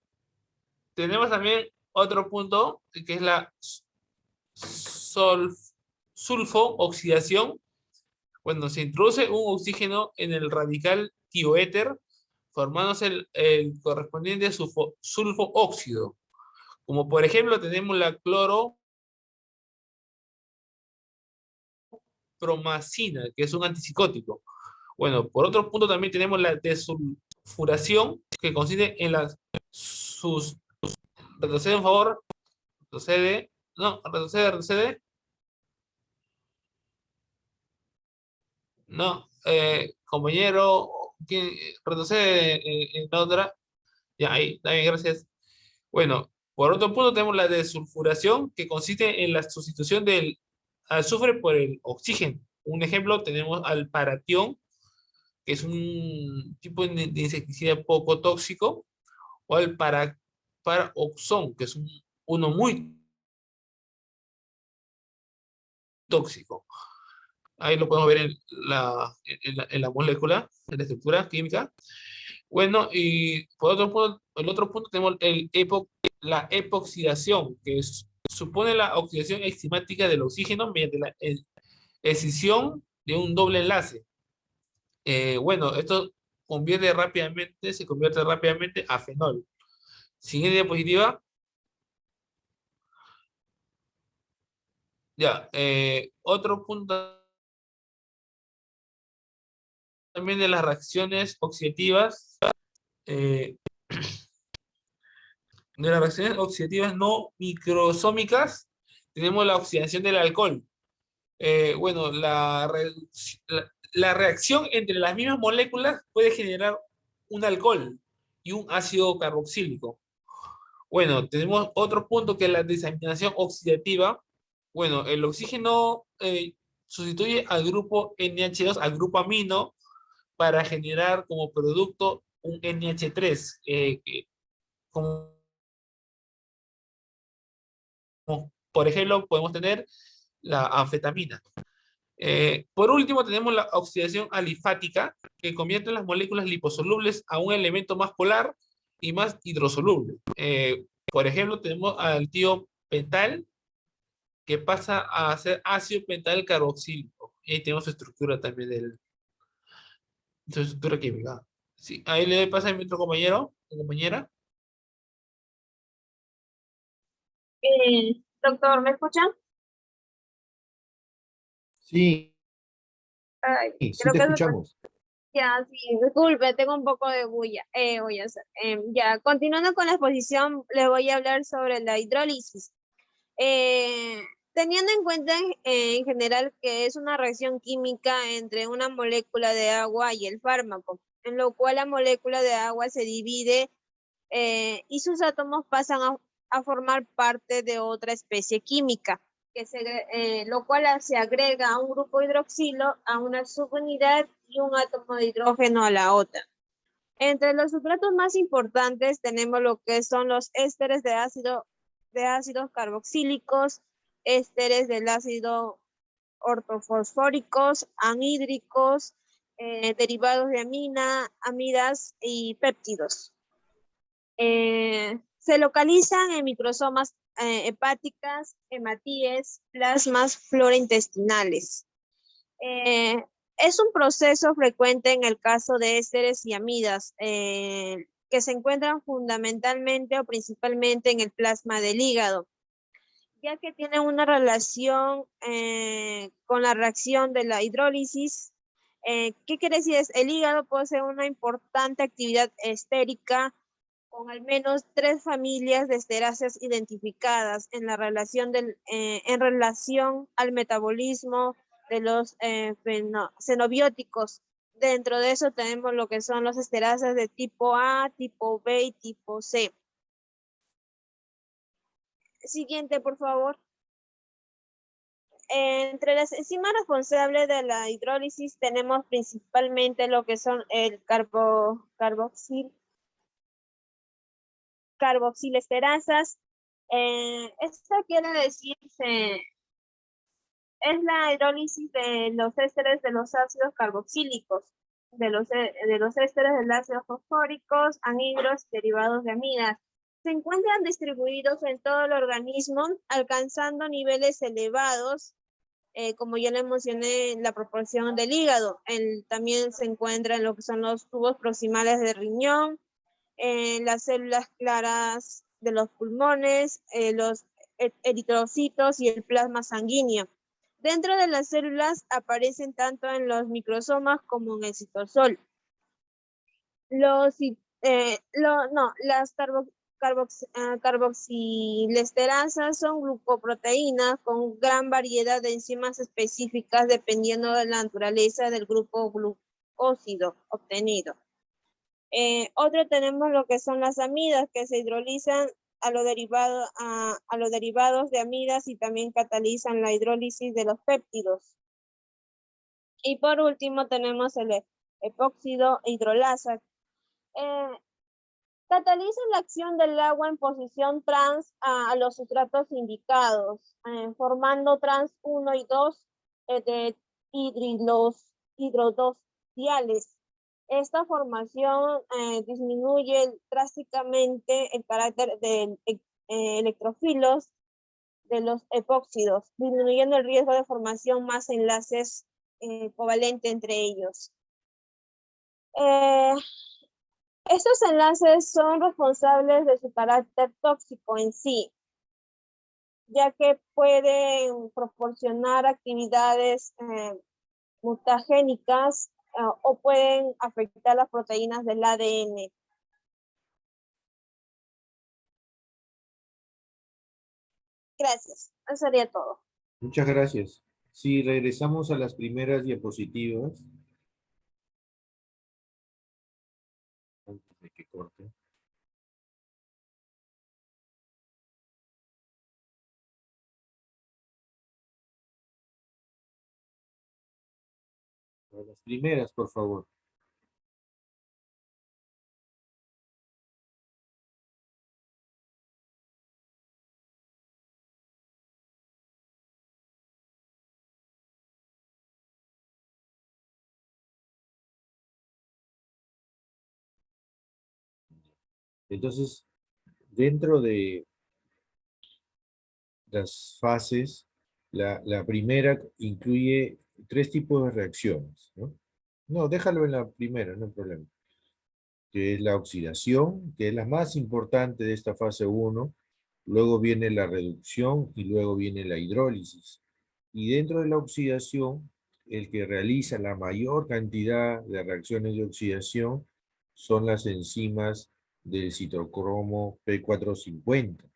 tenemos también otro punto que es la sulfooxidación. Cuando se introduce un oxígeno en el radical tioéter, formándose el correspondiente sulfoóxido. Como por ejemplo tenemos la cloropromacina, que es un antipsicótico. Bueno, por otro punto también tenemos la desulfuración, que consiste en retrocede, por favor. Retrocede. No, retrocede. No, compañero, ¿quién retrocede en la otra? Ya, ahí, está bien, gracias. Bueno, por otro punto tenemos la desulfuración, que consiste en la sustitución del azufre por el oxígeno. Un ejemplo, tenemos al paratión, que es un tipo de insecticida poco tóxico, o al paraoxón, que es uno muy tóxico. Ahí lo podemos ver en la molécula, en la estructura química. Bueno, y por otro punto, el otro punto tenemos la epoxidación, que supone la oxidación enzimática del oxígeno mediante la escisión de un doble enlace. Bueno, esto se convierte rápidamente a fenol. Siguiente diapositiva. Ya, otro punto también de las reacciones oxidativas, de las reacciones oxidativas no microsómicas, tenemos la oxidación del alcohol. Bueno, la reacción entre las mismas moléculas puede generar un alcohol y un ácido carboxílico. Bueno, tenemos otro punto que es la desaminación oxidativa. Bueno, el oxígeno sustituye al grupo NH2, al grupo amino, para generar como producto un NH3, como por ejemplo podemos tener la anfetamina. Por último tenemos la oxidación alifática, que convierte las moléculas liposolubles a un elemento más polar y más hidrosoluble. Por ejemplo, tenemos al tiopental, que pasa a ser ácido pental carboxílico. Y ahí tenemos su estructura también su estructura química. Sí, ahí le pasa a mi otro compañero o compañera. Doctor, ¿me escuchan? Sí, Ay, sí creo te que escuchamos. ya, sí, disculpe, tengo un poco de bulla. Voy a hacer. Ya, continuando con la exposición, les voy a hablar sobre la hidrólisis. Teniendo en cuenta en general que es una reacción química entre una molécula de agua y el fármaco, en lo cual la molécula de agua se divide y sus átomos pasan a formar parte de otra especie química, lo cual se agrega a un grupo hidroxilo, a una subunidad y un átomo de hidrógeno a la otra. Entre los sustratos más importantes tenemos lo que son los ésteres de ácidos carboxílicos, ésteres del ácido ortofosfóricos, anhídricos, derivados de amidas y péptidos. Se localizan en microsomas hepáticas, hematíes, plasmas, flora intestinales. Es un proceso frecuente en el caso de ésteres y amidas, que se encuentran fundamentalmente o principalmente en el plasma del hígado, ya que tienen una relación con la reacción de la hidrólisis. ¿Qué quiere decir? El hígado posee una importante actividad estérica con al menos 3 familias de esteráceas identificadas en relación al metabolismo de los xenobióticos. Dentro de eso tenemos lo que son los esteráceas de tipo A, tipo B y tipo C. Siguiente, por favor. Entre las enzimas responsables de la hidrólisis tenemos principalmente lo que son el carboxilesterasas. Esto quiere decir es la hidrólisis de los ésteres de los ácidos carboxílicos, de los ésteres de ácidos fosfóricos, anhidros, derivados de amidas. Se encuentran distribuidos en todo el organismo, alcanzando niveles elevados, como ya les mencioné, en la proporción del hígado. También se encuentra en lo que son los tubos proximales del riñón, en las células claras de los pulmones, los eritrocitos y el plasma sanguíneo. Dentro de las células aparecen tanto en los microsomas como en el citosol. Las carboxilesterasas son glucoproteínas con gran variedad de enzimas específicas dependiendo de la naturaleza del grupo glucósido obtenido. Otro tenemos lo que son las amidas, que se hidrolizan a los derivados de amidas y también catalizan la hidrólisis de los péptidos. Y por último tenemos el epóxido hidrolasa. Cataliza la acción del agua en posición trans a los sustratos indicados, formando trans 1 y 2 de hidrodociales. Esta formación disminuye drásticamente el carácter de electrofilos de los epóxidos, disminuyendo el riesgo de formación más enlaces covalentes entre ellos. Estos enlaces son responsables de su carácter tóxico en sí, ya que pueden proporcionar actividades mutagénicas o pueden afectar las proteínas del ADN. Gracias, eso sería todo. Muchas gracias. Si regresamos a las primeras diapositivas. Antes de que corte. Las primeras, por favor. Entonces, dentro de las fases, la primera incluye 3 tipos de reacciones, ¿no? No, déjalo en la primera, no hay problema. Que es la oxidación, que es la más importante de esta fase 1, luego viene la reducción y luego viene la hidrólisis. Y dentro de la oxidación, el que realiza la mayor cantidad de reacciones de oxidación son las enzimas del citocromo P450,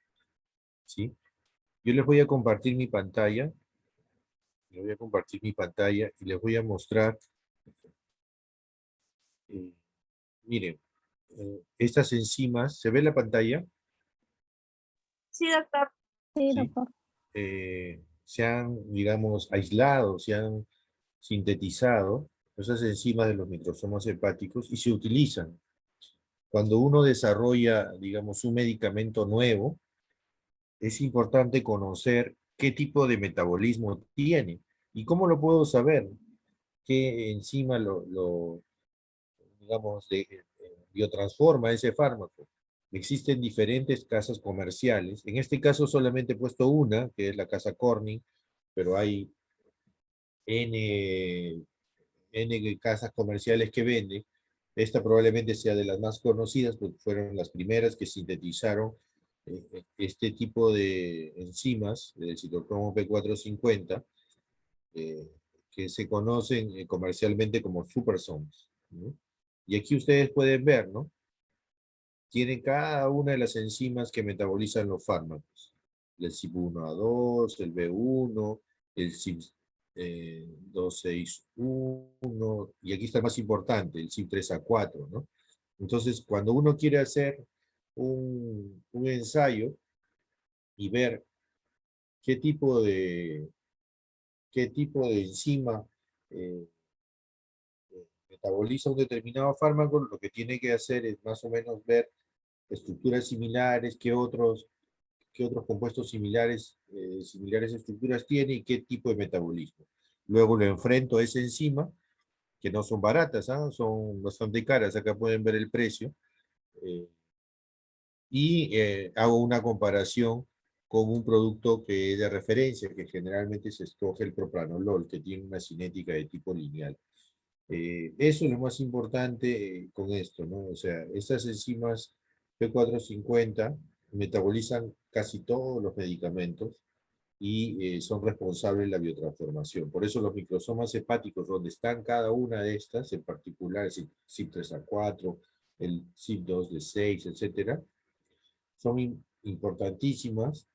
¿sí? Yo les voy a compartir mi pantalla. Les voy a compartir mi pantalla y les voy a mostrar. Miren, estas enzimas, ¿se ve la pantalla? Sí, doctor. Sí, Sí. doctor. Se han, digamos, aislado, se han sintetizado esas enzimas de los microsomas hepáticos y se utilizan. Cuando uno desarrolla, digamos, un medicamento nuevo, es importante conocer qué tipo de metabolismo tiene. ¿Y cómo lo puedo saber? ¿Qué enzima digamos, biotransforma ese fármaco? Existen diferentes casas comerciales. En este caso solamente he puesto una, que es la casa Corning, pero hay N casas comerciales que venden. Esta probablemente sea de las más conocidas porque fueron las primeras que sintetizaron este tipo de enzimas, del citocromo P450, que se conocen comercialmente como supersomes, ¿no? Y aquí ustedes pueden ver, ¿no? Tienen cada una de las enzimas que metabolizan los fármacos. El CYP1A2, el B1, el CYP261, y aquí está el más importante, el CYP3A4, ¿no? Entonces, cuando uno quiere hacer un ensayo y ver qué tipo de enzima metaboliza un determinado fármaco, lo que tiene que hacer es más o menos ver estructuras similares, qué otros compuestos similares estructuras tiene y qué tipo de metabolismo. Luego lo enfrento a esa enzima, que no son baratas, ¿ah? Son bastante caras, acá pueden ver el precio, y hago una comparación con un producto que es de referencia, que generalmente se escoge el propranolol, que tiene una cinética de tipo lineal. Eso es lo más importante con esto, ¿no? O sea, estas enzimas P450 metabolizan casi todos los medicamentos y son responsables de la biotransformación. Por eso los microsomas hepáticos, donde están cada una de estas, en particular el CYP3A4, el CYP2D6, etcétera, son importantísimas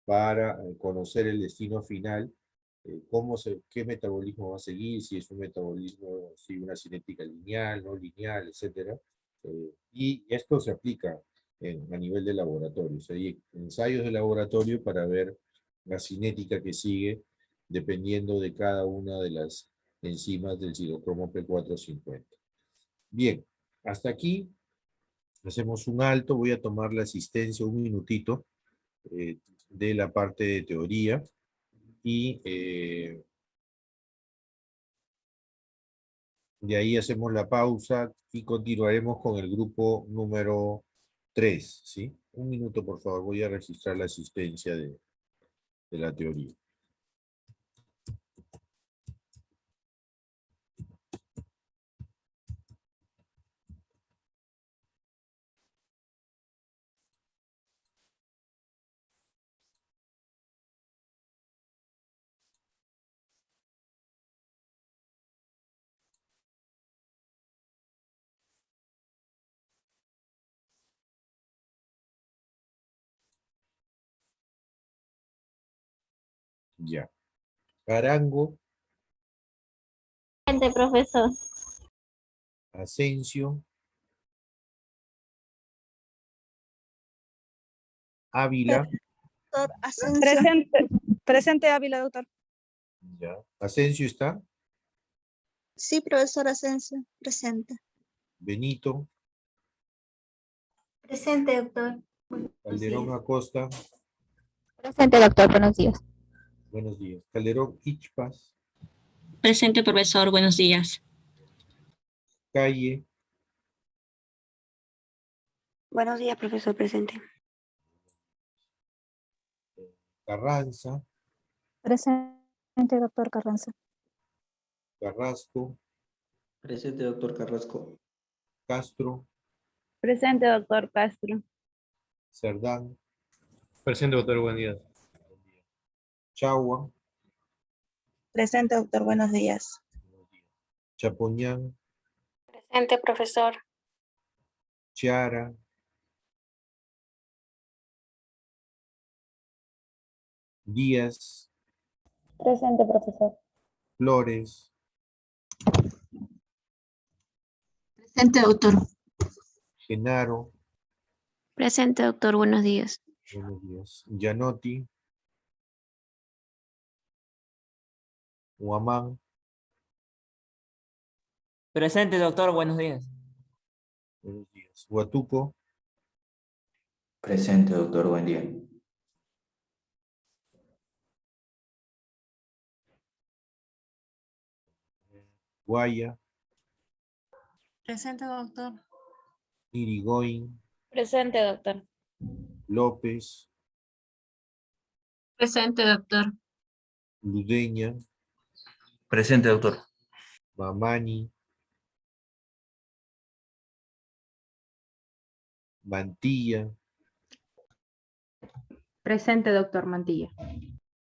para conocer el destino final, qué metabolismo va a seguir, si es un metabolismo, si una cinética lineal, no lineal, etc. Y esto se aplica a nivel de laboratorios. Hay ensayos de laboratorio para ver la cinética que sigue dependiendo de cada una de las enzimas del citocromo P450. Bien, hasta aquí hacemos un alto. Voy a tomar la asistencia un minutito de la parte de teoría y de ahí hacemos la pausa y continuaremos con el grupo número 3, ¿sí? Un minuto, por favor. Voy a registrar la asistencia de la teoría. Ya. Arango, Presente, profesor. Asensio, Ávila. Doctor Asensio. Presente Ávila, doctor. Ya. ¿Asensio está? Sí, profesor Asensio, presente. Benito, Presente, doctor. Calderón Acosta. Presente, doctor. Buenos días. Buenos días. Calderón Ichpas, Presente, profesor. Buenos días. Calle, Buenos días, profesor, presente. Carranza, Presente, doctor Carranza. Carrasco, Presente, doctor Carrasco. Castro, Presente, doctor Castro. Cerdán, Presente, doctor, buen día. Chagua, Presente, doctor, buenos días. Chapoñán, Presente, profesor. Chiara, Díaz, Presente, profesor. Flores, Presente, doctor. Genaro, Presente, doctor, buenos días. buenos días. Gianotti, Huamán, Presente, doctor, buenos días. buenos días. Huatuco, Presente, doctor, buen día. Guaya, Presente, doctor. Irigoyen, Presente, doctor. López, Presente, doctor. Ludeña, Presente, doctor. Mamani, Mantilla, Presente, doctor Mantilla.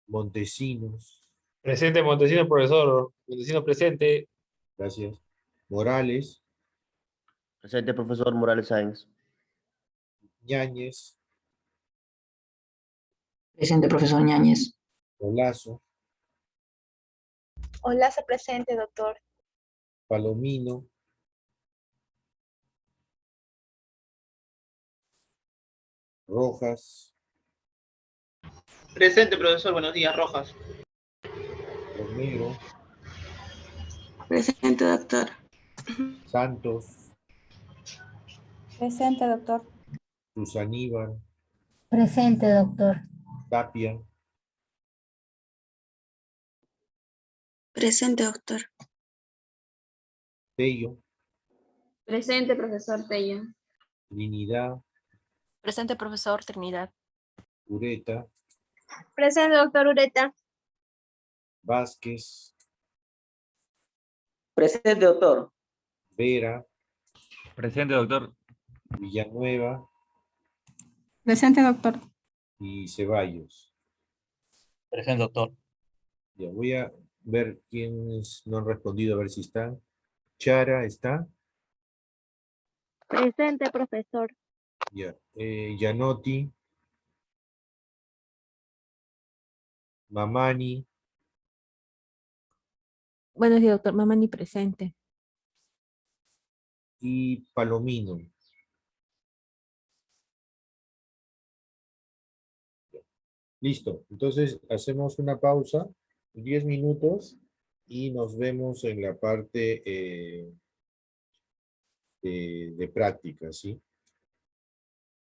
Montesinos, Presente, Montesino, profesor. Montesino, presente. gracias. Morales, Presente, profesor Morales Sáenz. Ñáñez, Presente, profesor Ñáñez. Olazo, Hola, se presente, doctor. Palomino, Rojas, Presente, profesor. Buenos días, Rojas. Romero, Presente, doctor. Santos, Presente, doctor. Susaníbal, Presente, doctor. Tapia, Presente, doctor. Tello, Presente, profesor Tello. Trinidad, Presente, profesor Trinidad. Ureta, Presente, doctor Ureta. Vázquez, Presente, doctor. Vera, Presente, doctor. Villanueva Presente, doctor. y Ceballos. Presente, doctor. Ya voy a ver quiénes no han respondido, a ver si están. Chara, ¿está? Presente, profesor. Ya. Gianotti, Mamani, Buenos días, doctor. Mamani presente. y Palomino. Listo. Entonces hacemos una pausa, 10 minutos, y nos vemos en la parte de práctica, ¿sí?